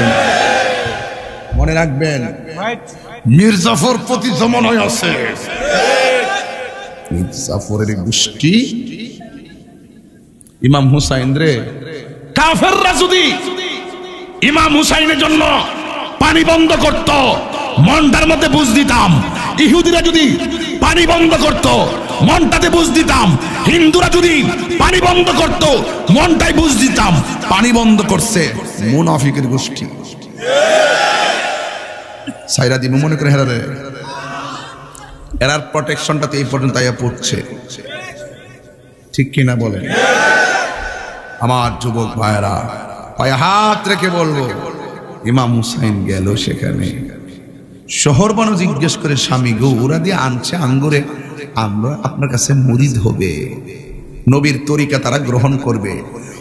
মনে রাখবেন মির্জাফর প্রতি জমানায় আছে মির্জাফরের গোষ্ঠী ইমাম হুসাইন রে কাফেররা যদি ইমাম হুসাইনের জন্য পানি বন্ধ করত মনটার মধ্যে বুঝ দিতাম ইহুদিরা যদি পানি বন্ধ করত মনটাতে বুঝ দিতাম হিন্দুরা যদি পানি বন্ধ করত মনটাই বুঝ দিতাম পানি বন্ধ করছে মুনাফিকের গোষ্ঠী সাইরা দিব মনে করে হেরারে এরার প্রটেকশনটাতে এই পর্যন্ত আয়া পড়ছে ঠিক কিনা বলে আমার যুবক ভাইরা পায়ে হাত রেখে বলবো ইমাম হুসাইন গেল সেখানে শহর বানো জিজ্ঞেস করে স্বামী গো ওরা দিয়ে আনছে আঙ্গুরে আমরা আপনার কাছে মুরিদ হবে নবীর তরিকা তারা গ্রহণ করবে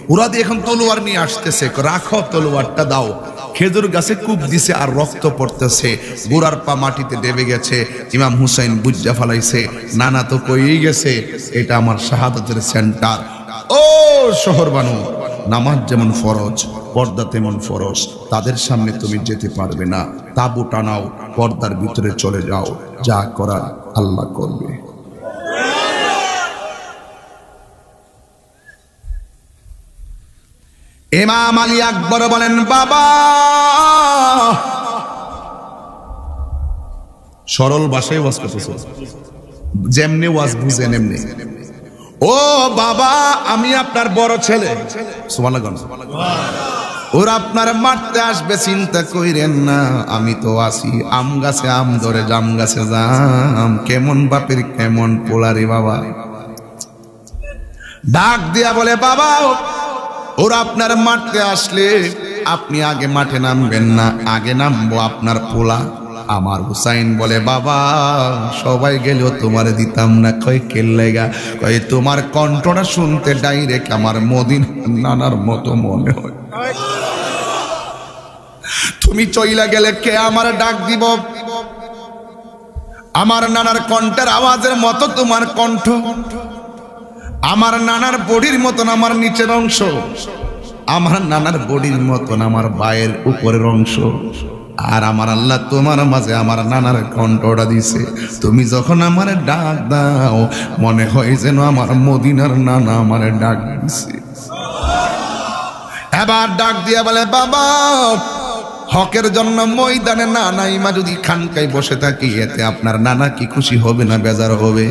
ওরা দিয়ে এখন তলোয়ার নিয়ে আসতেছে রাখো তলোয়ারটা দাও খেজুর গাছে কূপ দিছে আর রক্ত পড়তেছে গোড়ার পা মাটিতে ডেবে গেছে ইমাম হুসাইন বুজ্জা ফালাইছে নানা তো কইই গেছে এটা আমার শাহাদাতের সেন্টার ও শহর বানু নামাজ যেমন ফরজ পর্দা তেমন ফরজ তাদের সামনে তুমি যেতে পারবে না তাবু টানাও পর্দার ভিতরে চলে যাও যা করার আল্লাহ করবে ইমাম আলী আকবর বলেন বাবা সরল ভাষায় ওয়াজ করতেছে যেমনি ওয়াজ বুঝেন এমনি ও বাবা আমি আপনার বড় ছেলে ওরা আপনার মারতে আসবে চিন্তা কইরেন না আমি তো আসি আম গাছে আম ধরে জাম গাছে জাম কেমন বাপের কেমন পোলারে বাবা ডাক দিয়া বলে বাবা ওরা আপনার মারতে আসলে আপনি আগে মাঠে নামবেন না আগে নামবো আপনার পোলা আমার হুসাইন বলে বাবা সবাই গেলেও তোমারে দিতাম না কয় কেল্লেগা কয় তোমার কণ্ঠটা শুনতে ডাইরেক্ট আমার মদিনা নানার মতো মনে হয় তুমি চইলা গেলে কে আমার ডাক দিব আমার নানার কণ্ঠের আওয়াজের মতো তোমার কণ্ঠ আমার নানার বডির মতন আমার নিচের অংশ আমার নানার বডির মতন আমার বায়ের উপরের অংশ আর আমার আল্লাহ তোমার মাঝে আমার নানার কণ্ঠটা দিছে তুমি যখন আমার ডাক দাও মনে হয় যেন আমার মদিনার নানা আমার ডাক দিছে এবার ডাক দিয়া বলে বাবা হকের জন্য ময়দানে নানা ইমা যদি খানকায় বসে থাকি এতে আপনার নানা কি খুশি হবে না বেজার হবে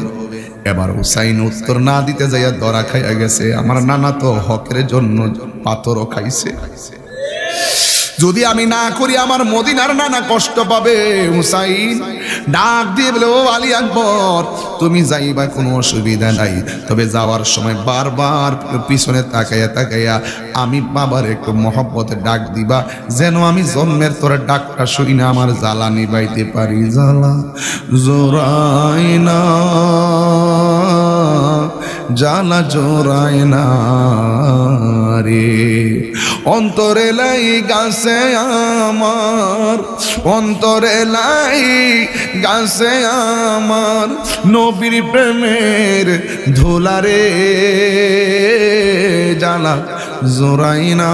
এবার হুসাইন উত্তর না দিতে যাইয়া দরা খাইয়া গেছে আমার নানা তো হকের জন্য পাথরও খাইছে যদি আমি না করি আমার মদিনার নানা কষ্ট পাবে হুসাইন ডাক দিয়ে বলে ও আলী আকবর তুমি যাইবা কোনো অসুবিধা নাই তবে যাওয়ার সময় বারবার পিছনে তাকাইয়া তাকাইয়া আমি বাবার একটু মহব্বতে ডাক দিবা যেন আমি জন্মের তোর ডাকটা শুই না আমার জ্বালা নিবাইতে পারি জ্বালা জোরাই না জ্বালা জোড়ায় না রে। অন্তরে লাই গাছে আমার, অন্তরে লাই গাছে আমার নবীর প্রেমের ধুলারে, জ্বালা জোড়ায় না,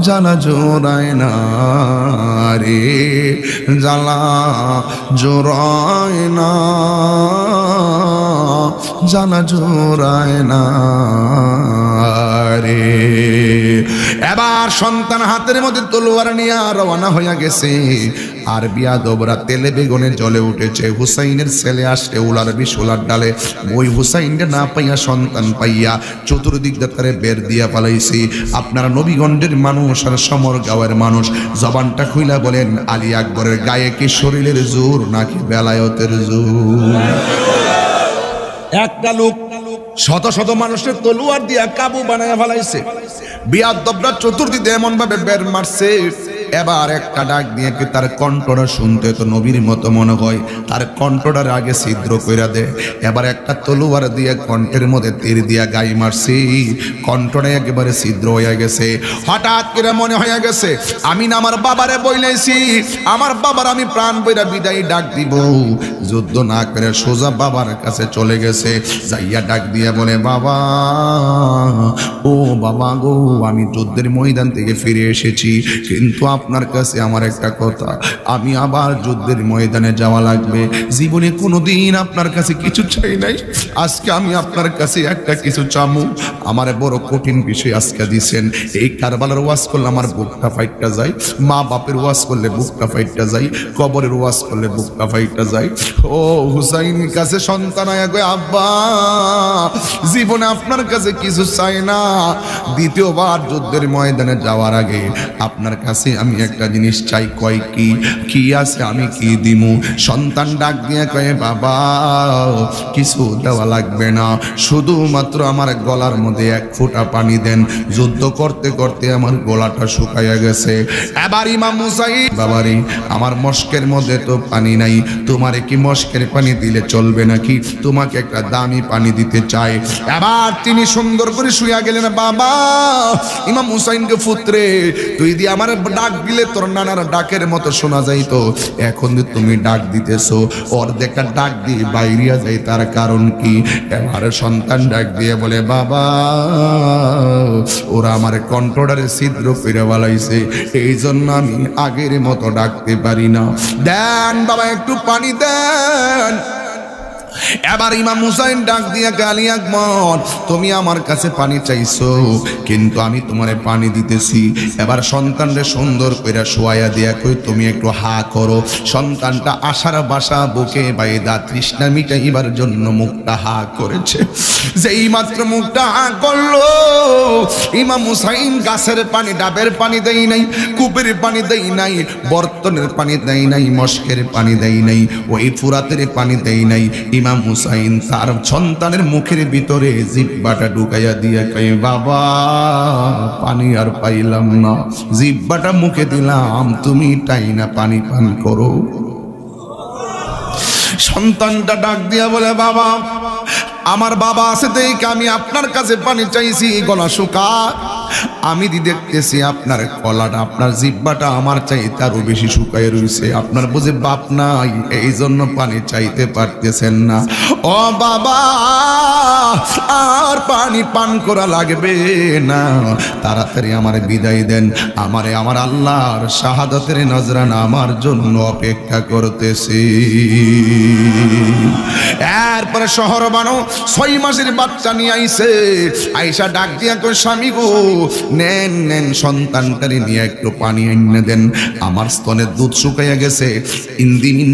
জ্বালা জোড়ায় না রে, জ্বালা জোড়ায় না, জ্বালা জোড়ায় না রে। এবার সন্তান হাতের মধ্যে তলোয়ার নিয়ে রওনা হইয়া গেছে। আর বিয়াদবরা তেলে বেগুনে জ্বলে উঠেছে। হুসাইনের ছেলে আসে উলার বিশোলার ডালে, ওই হুসাইনটা না পাইয়া সন্তান পাইয়া চতুর্দিক তারে বের দিয়া পালাইছি। আপনারা নবীগঞ্জের মানুষ আর সমর গাঁয়ের মানুষ জবানটা খুইলা বলেন, আলী আকবরের গায়ে কি শরীরের জোর নাকি বেলায়তের জোর? একটা লোক শত শত মানুষের তলোয়ার দিয়া কাবু বানায় ফেলাইছে। বিয়াদবরা চতুর্দিকে এমন ভাবে বের মারছে। এবার একটা ডাক দিয়ে কি তার কণ্ঠটা শুনতে তো নবীর মতো মনে হয়, তার কণ্ঠটার আগে ছিদ্র কইরা দে। এবার একটা তলোয়ার দিয়ে কণ্ঠের মধ্যে তীর দিয়া গাই মারছি, কণ্ঠটা একেবারে ছিদ্র হয়ে গেছে। হঠাৎ করে মনে হয়ে গেছে আমি না আমার বাবারে বইলাইছি, আমার বাবার আমি প্রাণ বইরা বিদায় ডাক দিব। যুদ্ধ না করে সোজা বাবার কাছে চলে গেছে, যাইয়া ডাক দিয়ে বলে, বাবা ও বাবা গো, আমি যুদ্ধের ময়দান থেকে ফিরে এসেছি, কিন্তু আপনার কাছে আমার একটা কথা, আমি আবার যুদ্ধের ময়দানে যাওয়া লাগবে। জীবনে কোনোদিন আপনার কাছে কিছু চাই নাই, আজকে আমি আপনার কাছে একটা কিছু চামু। আমার বড় কঠিন বিষয় আজকে দিছেন। এই কারবালার ওয়াজ করলে আমার বুকটা ফাইটটা যায়, মা বাপের ওয়াজ করলে বুকটা ফাইটটা যায়, কবরের ওয়াজ করলে বুকটা ফাইটটা যায়। ও হুসাইন কাছে সন্তান আয়া কয়, আব্বা জীবনে আপনার কাছে কিছু চাই না, দ্বিতীয়বার যুদ্ধের ময়দানে যাওয়ার আগে আপনার কাছে আমি একটা জিনিস চাই। কয় কি? কি আছে আমি কি দিমু? সন্তান ডাক দিয়ে কয়ে, বাবা কিছু দেওয়া লাগবে না, শুধুমাত্র আমার গলার মধ্যে এক ফোঁটা পানি দেন। যুদ্ধ করতে করতে আমার গলাটা শুকাইয়া গেছে। এবার ইমাম হুসাইন, বাবারে আমার মস্কের মধ্যে তো পানি নাই, তোমারে কি মস্কের পানি দিলে চলবে নাকি? তোমাকে একটা দামি পানি দিতে চাই। এবার তিনি সুন্দর করে শুইয়া গেলেন। বাবা ইমাম হুসাইনকে, পুত্রে তুই দিয়ে আমার ডাক দিলে তোর নানার ডাকের মতো শোনা যাইতো, এখন যে তুমি ডাক দিতেছো অর্ধেকটা ডাক দিয়ে বাইরিয়া যাই, তার কারণ কি? এবার সন্তান ডাক দিয়ে বলে, বাবা ওরা আমার কণ্ঠটারে ছিদ্র করে বলাইছে, এই জন্য আমি আগের মতো ডাকতে পারি না। দেন বাবা একটু পানি দেন। এবার ইমাম হুসাইন ডাক দিয়া, আলী আকবর তুমি আমার কাছে পানি চাইছো, কিন্তু আমি তোমারে পানি দিতেছি। এবার সন্তানরে সুন্দর করে শোয়াইয়া দিয়া কই, তুমি একটু হা করো। সন্তানটা আশার বাসা বুকে বাইদা তৃষ্ণা মিটাইবার জন্য মুখটা হা করেছে। যেই মাত্র মুখটা হা করলো, ইমাম হুসাইন গাছের পানি, ডাবের পানি দেই নাই, কূপের পানি দেই নাই, বর্তনের পানি দেই নাই, মস্কের পানি দেই নাই, ওই ফুরাতের পানি দেই নাই। ইমাম হুসাইন তার সন্তানের মুখের ভিতরে জিহ্বাটা ঢুকাইয়া দিয়া কয়, বাবা পানি আর পাইলাম না, জিহ্বাটা মুখে দিলাম, তুমি টাইনা পানি পান করো। সন্তানটা ডাক দিয়া বলে, বাবা আমার বাবা আছে দেখে আমি আপনার কাছে পানি চাইছি, গলা শুকা। আমি দেখতেছি আপনার গলাটা, আপনার জিহ্বাটা আমার চাইতে আরো বেশি শুকায় রয়েছে। আপনার বুঝে বাপ নাই, এই জন্য পানি চাইতে পারতেছেন না। ও বাবা আর পানি পান করা লাগবে না, তাড়াতাড়ি আমার বিদায় দেন, আমারে আমার আল্লাহর শাহাদাতের নজরানা আমার জন্য অপেক্ষা করতেছি। এরপরে শহর বানো 6 মাসের বাচ্চা নিয়ে আইছে। আইসা ডাক দিয়া কই, স্বামী গো নেন নেন সন্তানটারে নিয়ে একটু পানি এনে দেন, আমার স্তনের দুধ শুকাইয়া গেছে, ইন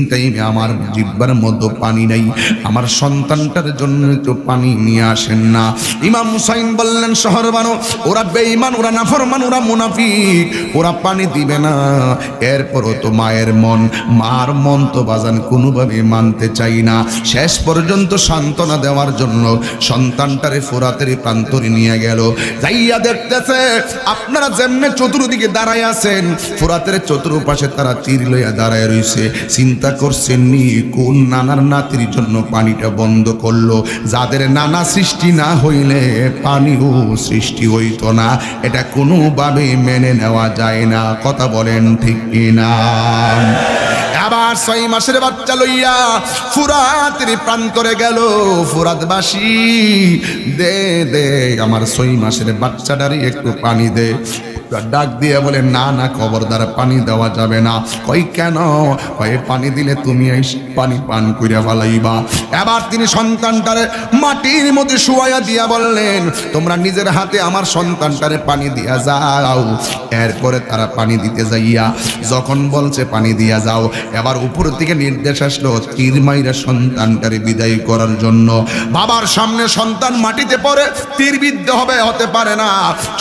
টাইমে আমার জিহ্বার মধ্যে পানি নাই, আমার সন্তানটার জন্য একটু পানি নিয়ে আসেন না। ইমাম হুসাইন বললেন, শহর বানো ওরা বেঈমান, ওরা নাফরমান, ওরা মুনাফিক, ওরা পানি দিবে না। এরপরও তো মায়ের মন, মার মন তো বাজান কোনোভাবে মানতে চাই না। শেষ পর্যন্ত সান্ত্বনা দেওয়ার জন্য সন্তানটারে ফোরাতের প্রান্তরে নিয়ে গেল। যাইয়া দেখতে যাইতেছে, আপনারা যেমনে চতুর্দিকে দাঁড়ায় আছেন, ফোরাতের চতুর্পাশে তারা তীর লইয়া দাঁড়ায় রইছে। চিন্তা করছেন নি কোন নানার নাতির জন্য পানিটা বন্ধ করলো? যাদের নানা সৃষ্টি না হইলে পানিও সৃষ্টি হইতো না, এটা কোনোভাবে মেনে নেওয়া যায় না। কথা বলেন ঠিক কিনা? আবার 6 মাসের বাচ্চা লইয়া ফুরাতের প্রান্তরে গেল। ফুরাতবাসী, দে দে আমার 6 মাসের বাচ্চাটারই একটু পানি দে। ডাক দিয়ে বলে, না না খবরদার, পানি দেওয়া যাবে না। কই কেন? কই পানি দিলে তুমি এই পানি পান কইরা ফেলাইবা। এবার তিনি সন্তানটারে মাটির মধ্যে শুয়াইয়া দিয়া বললেন, তোমরা নিজের হাতে আমার সন্তানটারে পানি দিয়া যাও। এরপরে তারা পানি দিতে যাইয়া যখন বলছে পানি দিয়া যাও, এবার উপর থেকে নির্দেশ আসলো তীর মাইরা সন্তানটারে বিদায় করার জন্য। বাবার সামনে সন্তান মাটিতে পড়ে তীরবিদ্ধ হতে পারে না।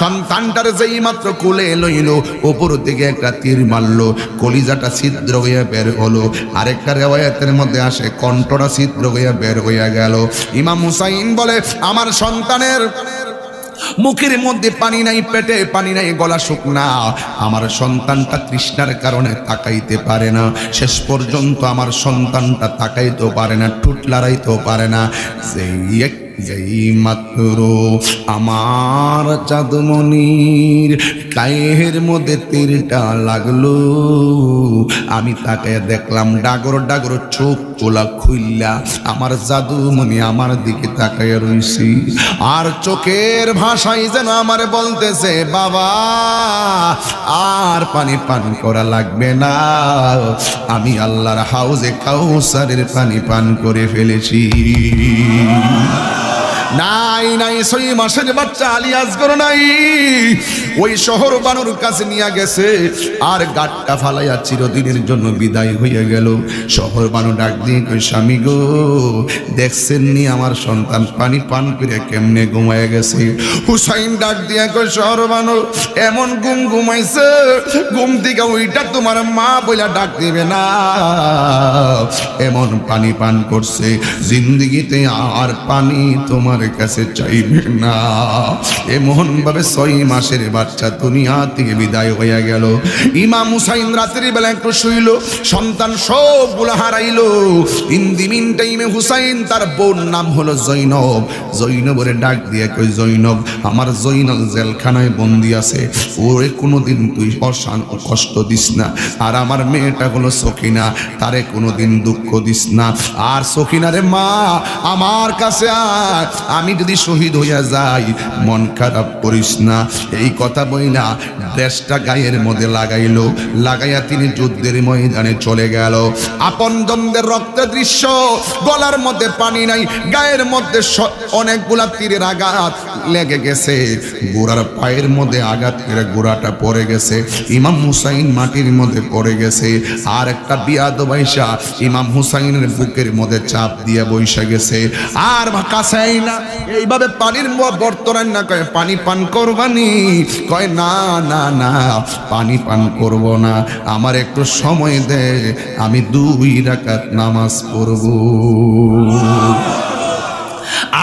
সন্তানটারে যেই মাত্র কোলে লইল, উপর থেকে একটা তীর মারলো, কলিজাটা ছিদ্র হইয়া বের হলো। আরেকটা রিওয়ায়াতের মধ্যে আসে কণ্ঠটা ছিদ্র হইয়া বের হইয়া গেল। ইমাম হুসাইন বলে, আমার সন্তানের মুখের মধ্যে পানি নাই, পেটে পানি নাই, গলা শুকনা। আমার সন্তানটা তৃষ্ণার কারণে তাকাইতে পারে না। শেষ পর্যন্ত আমার সন্তানটা তাকাইতেও পারে না, ঠোঁট লড়াইতেও পারে না। যেই মাত্র আমার চাঁদমণির গায়ের মধ্যে তীরটা লাগলো, আমি তাকে দেখলাম ডাগর ডাগর চোখ গোলা খুইল্লা আমার জাদুমণি আমার দিকে তাকাইয়া রইছি। আর চোখের ভাষাই যেন আমার বলতেছে, বাবা আর পানি পান করা লাগবে না, আমি আল্লাহর হাউজে কাউসারের পানি পান করে ফেলেছি। নাই নাই 6 মাসের বাচ্চা আলী আসগর নাই, ওই শহর বানুর কাছে নিয়ে গেছে। আর গাটটা ফালাইয়া চিরদিনের জন্য বিদায় হইয়া গেল। শহর বানু ডাক দিয়ে কই, স্বামী গো, দেখছেন নি আমার সন্তান পানি পান করে কেমনে ঘুমায় গেছে? হুসাইন ডাক দিয়ে কই, শহর বানু এমন ঘুমাইছে, ঘুম থেকে ওইটা তোমার মা বইলা ডাক দিবে না, এমন পানি পান করছে জিন্দিগিতে আর পানি তোমার কাছে চাইবে না। এমন ভাবে 6 মাসের বাচ্চা দুনিয়া থেকে বিদায় হইয়া গেল। ইমাম হুসাইন রাতের বেলা একটু শুইল, সন্তান সবগুলো হারাইলো। ইন দি মিন টাইমে হুসাইন তার বোন নাম হলো জৈনব, জৈনবরে ডাক দিয়ে কই, জৈনব আমার জৈনব জেলখানায় বন্দি আছে, ওরে কোনোদিন তুই কষ্ট দিস না। আর আমার মেয়েটা হলো সখিনা, তারে কোনোদিন দুঃখ দিস না। আর সখিনারে মা আমার কাছে আয়, আমি যদি শহীদ হইয়া যাই মন খারাপ করিস না। এই কথা বইলা দেশটা গায়ের মধ্যে লাগাইলো, লাগাইয়া তিনি যুদ্ধের ময়দানে চলে গেল। আপনজনদের রক্তের দৃশ্য, গলার মধ্যে পানি নাই, গায়ের মধ্যে অনেকগুলা তীরের আঘাত লেগে গেছে, গোড়ার পায়ের মধ্যে আঘাত করে গোড়াটা পড়ে গেছে। ইমাম হুসাইন মাটির মধ্যে পড়ে গেছে। আর একটা বিয়াদব বাইশা ইমাম হুসাইনের বুকের মধ্যে চাপ দিয়ে বৈশা গেছে। আর কাছেই না, এইভাবে পানির বর্তমান না, কয় পানি পান করবানি? কয় না না না, পানি পান করব না, আমার একটু সময় দে, আমি 2 রাকাত নামাজ পড়ব।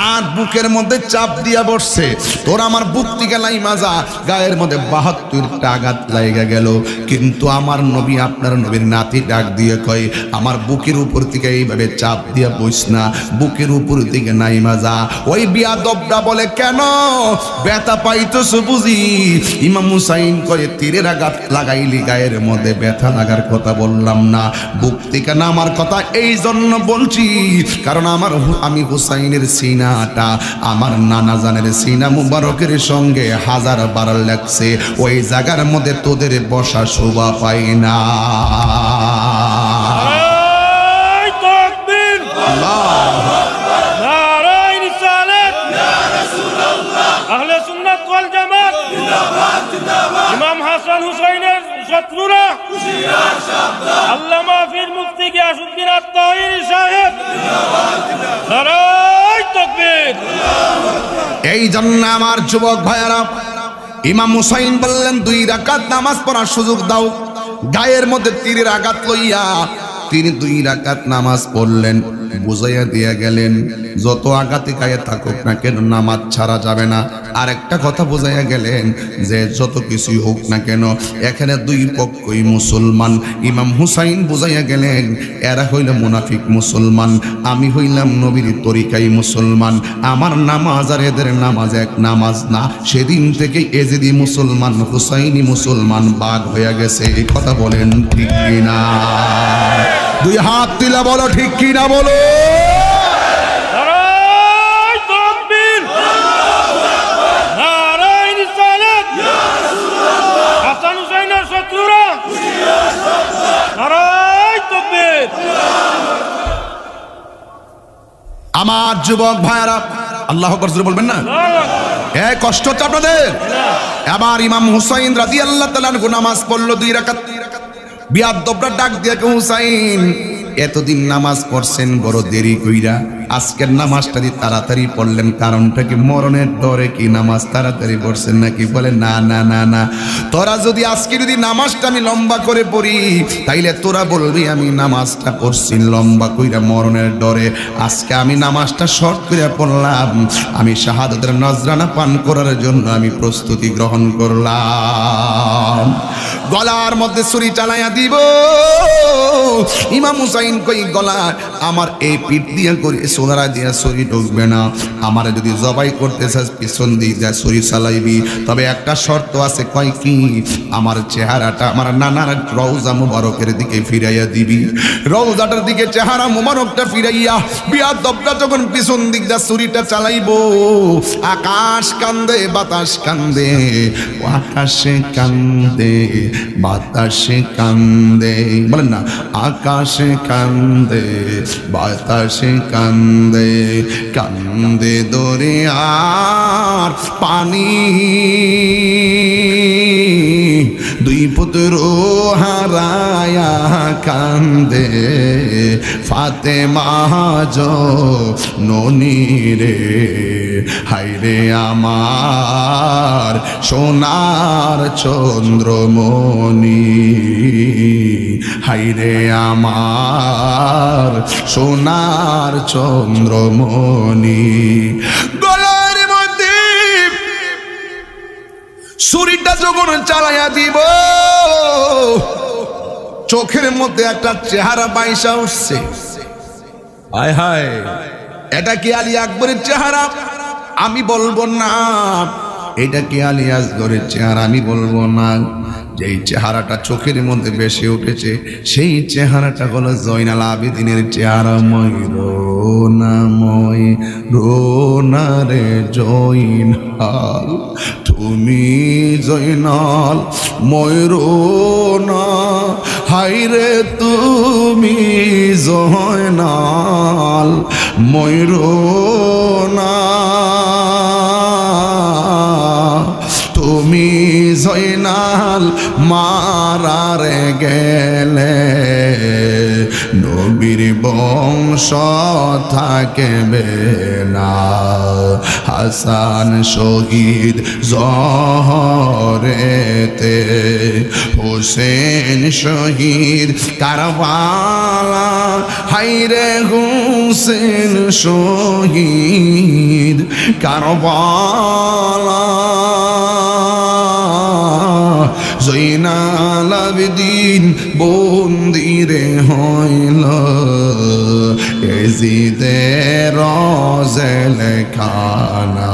আর বুকের মধ্যে চাপ দিয়া বসছে, তোর আমার বুক থেকে লাই মাজা, গায়ের মধ্যে 72টা আঘাত লাগা গেল। কিন্তু আমার নবী, আপনার নবীর নাতি ডাক দিয়ে কয়, আমার বুকের উপর থেকে এইভাবে চাপ দিয়া বইস না, বুকের উপর থেকে নাই মাজা। ওই বিয়াদবটা বলে, কেন ব্যথা পাইতেছ বুঝি? ইমাম হুসাইন করে, তীরের আঘাত লাগাইলি গায়ের মধ্যে ব্যথা লাগার কথা বললাম না, বুক থেকে নামার কথা এই জন্য বলছি, কারণ আমি হুসাইনের সিনাটা আমার নানা জানের সিনা মুবারকের সঙ্গে 1000 বার লাগছে, ওই জায়গার মধ্যে তোদের বসা শোভা পাই না। ইমাম হাসান হুসাইনের শত্রুরা, আল্লামা পীর মুফতি গিয়াসউদ্দিন আত-তাহিরি সাহেব, নারায়ে তাকবীর। এই জন্য আমার যুবক ভাইয়ারা, ইমাম হুসাইন বললেন 2 রাকাত নামাজ পড়ার সুযোগ দাও। গায়ের মধ্যে তীরের আঘাত লইয়া তিনি 2 রাকাত নামাজ পড়লেন। বুঝাইয়া দিয়া গেলেন যত আঘাতে গায়ে থাকুক না কেন নামাজ ছাড়া যাবে না। আর একটা কথা বুঝাইয়া গেলেন যে যত কিছুই হোক না কেন এখানে দুই পক্ষই মুসলমান। ইমাম হুসাইন বুঝাইয়া গেলেন এরা হইল মুনাফিক মুসলমান, আমি হইলাম নবীর তরিকাই মুসলমান, আমার নামাজ আর এদের নামাজ এক নামাজ না। সেদিন থেকে এজিদি মুসলমান হুসাইনি মুসলমান বাদ হয়ে গেছে। এই কথা বলেন ঠিক কিনা? দুই হাত তুলে বলো ঠিক কিনা বলো। নারায়ে তাকবীর, নারায়ে রিসালাত, হাসান হুসাইনের শত্রুরা নারায়ে তাকবীর। আমার যুবক ভাইরা আল্লাহু আকবার জোরে বলবেন না? এই কষ্ট হচ্ছে আপনাদের? এবার ইমাম হুসাইন রাদিয়াল্লাহু তাআলা আনহু নামাজ পড়লো 2 রাকাত। বিয়াদ্দবরা ডাক দিয়ে হুসাইন এতদিন নামাজ পড়ছেন বড় দেরি কইরা, আজকের নামাজটা দি তাড়াতাড়ি পড়লেন, কারণটা কি মরণের ডরে কি নামাজ তাড়াতাড়ি পড়ছেন নাকি? বলে না না না না, তোরা যদি আজকে যদি নামাজটা আমি লম্বা করে পড়ি তাইলে তোরা বলবি আমি নামাজটা পড়ছি লম্বা কইরা মরণের ডরে। আজকে আমি নামাজটা শর্ট করে পড়লাম, আমি শাহাদাতের নজরানা পান করার জন্য আমি প্রস্তুতি গ্রহণ করলাম। গলার মধ্যে ছুরি চালাইয়া দিব। ইমাম হুসাইন কই গলা আমার এই পিঠ দিয়া করে সোনারা দিয়া ছুরি ঢুকবে না, আমার যদি জবাই করতে চাস পিছন দিয়ে যা ছুরি চালাইবি, তবে একটা শর্ত আছে। কয় কি? আমার চেহারাটা আমার নানার রওজা মুবারকের দিকে ফিরাইয়া দিবি। রওজাটার দিকে চেহারা মুবারকটা ফিরাইয়া বিয়াদ্দবটা যখন পিছন দিক যা ছুরিটা চালাইবো, আকাশ কান্দে বাতাস কান্দে, আকাশে কান্দে বাতাসে কান্দে, বলেন না? আকাশে কান্দে বাতাসে কান্দে, কান্দে দরিয়ার পানি, দুই পুত্র হারায়া কান্দে ফাতেমা জননী রে। হায়রে আমার সোনার চন্দ্রমণি, হায়রে আমার সোনার চন্দ্রমণি। গলার মধ্যে ছুরিটা যখন চালাইয়া দিব, চোখের মধ্যে একটা চেহারা বাইসা উঠছে। হায় হায়, এটা কি আলী আকবরের চেহারা? আমি বলবো না। এটা কি আলী আসগরের চেহারা? আমি বলবো না। যেই চেহারাটা চোখের মধ্যে বেশি উঠেছে সেই চেহারাটা হলো জয়নাল আবেদিনের চেহারা। ময়ূরোনা রে জয়নাল, তুমি জয়নাল ময়ূরোনা, হায়রে তুমি জয়নাল ময়ূরোনা, তুমি জয়নাল মারারে গেলে নবীর বংশ থাকবে না। হাসান শহীদ জহরেতে, হোসেন শহীদ কারবালা, হায়রে হোসেন শহীদ কারবালা, জয়নাল আবেদিন বন্দিরে হইল এজিদের জেলখানা।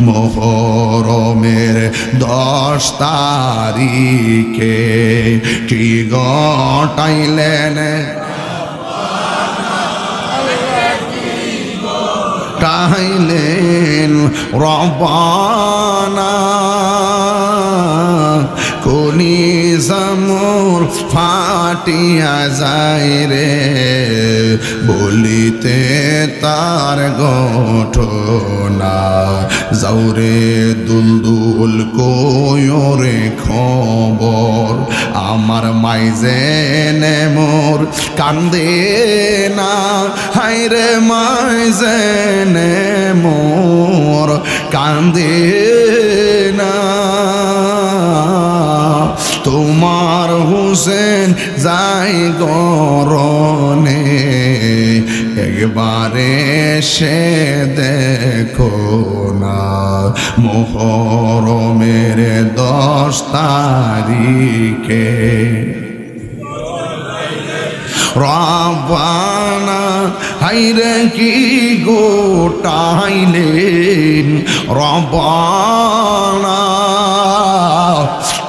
মুহররমের 10 তারিখে কি ঘটাইলেন, টাইলেন রব্বানা, কোনি জামুর ফাটিয়া যায় রে, বলিতে তার ঘটনা। যাওরে দুলদুল কয়রে খবর, আমার মাইজেনে মোর কান্দে না, হায়রে মাইজেনে মোর কান্দে না। তোমার হোসেন যাই গরনে, একবারে সে দেখো না মুহরমের 10 তারিখে রব্বানা হাইরে কি গোটাইলেন রব্বানা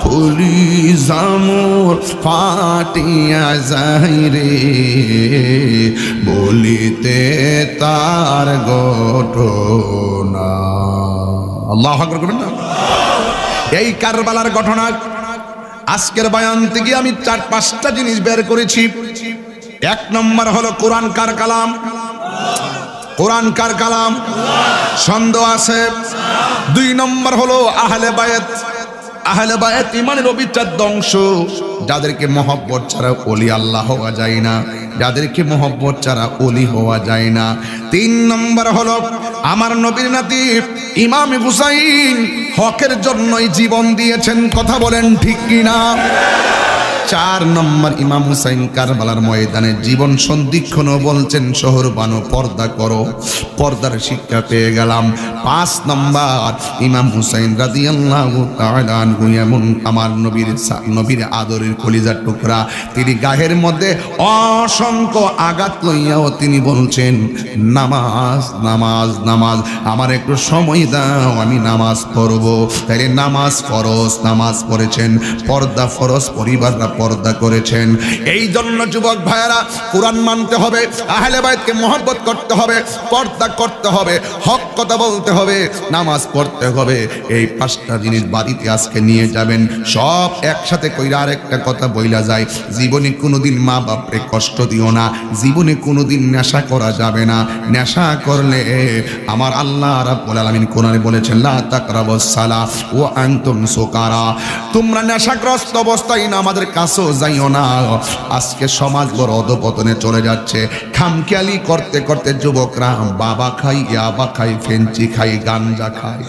ফুলি জামুর ফাটিয়া যাইরে বলিতে তার ঘটনা আল্লাহু আকবার করবেন না। এই কারবালার ঘটনা আজকের বয়ান থেকে আমি 4-5টা জিনিস বের করেছি। 1 নম্বর হলো কোরআন কার কালাম? কোরআন কার কালাম? সন্দেহ আছে? 2 নম্বর হলো আহলে বায়াত। আহলে বায়াত ইমানের অবিচ্ছেদ্য অংশ, যাদেরকে মহব্বত ছাড়া ওলি আল্লাহ হওয়া যায় না, যাদেরকে মহব্বত ছাড়া ওলি হওয়া যায় না। 3 নম্বর হলো আমার নবীর নাতি ইমাম হুসাইন হকের জন্যই জীবন দিয়েছেন, কথা বলেন ঠিক কিনা? 4 নম্বর ইমাম হুসাইন কারবালার ময়দানে জীবন সন্ধিক্ষণও বলছেন শহর বানো পর্দা করো, পর্দার শিক্ষা পেয়ে গেলাম। 5 নম্বর ইমাম হুসাইন রাদিয়াল্লাহু তাআলা আনহু এমন আমার নবীর আদরের কলিজার টুকরা, তিনি গায়ের মধ্যে অসংখ্য আঘাত লইয়াও তিনি বলছেন নামাজ নামাজ নামাজ, আমার একটু সময় দাও আমি নামাজ পড়ব। তাইলে নামাজ ফরজ, নামাজ পড়েছেন, পর্দা ফরজ, পরিবাররা পর্দা করেছেন। এই জন্য যুবক ভাইয়েরা কোরআন মানতে হবে, আহলে বাইতকে মহব্বত করতে হবে, পর্দা করতে হবে, হক কথা বলতে হবে, নামাজ পড়তে হবে। এই 5টা জিনিস বাড়িতে আজকে নিয়ে যাবেন, সব একসাথে কইরা আরেকটা কথা বইলা যায়, জীবনে কোনোদিন মা বাপরে কষ্ট দিও না, জীবনে কোনোদিন নেশা করা যাবে না। নেশা করলে আমার আল্লাহ রাব্বুল আলামিন কোরআনে বলেছেন লা তাকরাবুস সালাহ ওয়া আনতুম সুকারা, তোমরা নেশাগ্রস্ত অবস্থায় নামাজের কাছেও যাইও না। আজকে সমাজ বড় অধপতনে চলে যাচ্ছে, খামখেয়ালি করতে করতে যুবকরা বাবা খাই, ইয়াবা খাই, ফেঞ্চি খাই, গাঞ্জা খায়।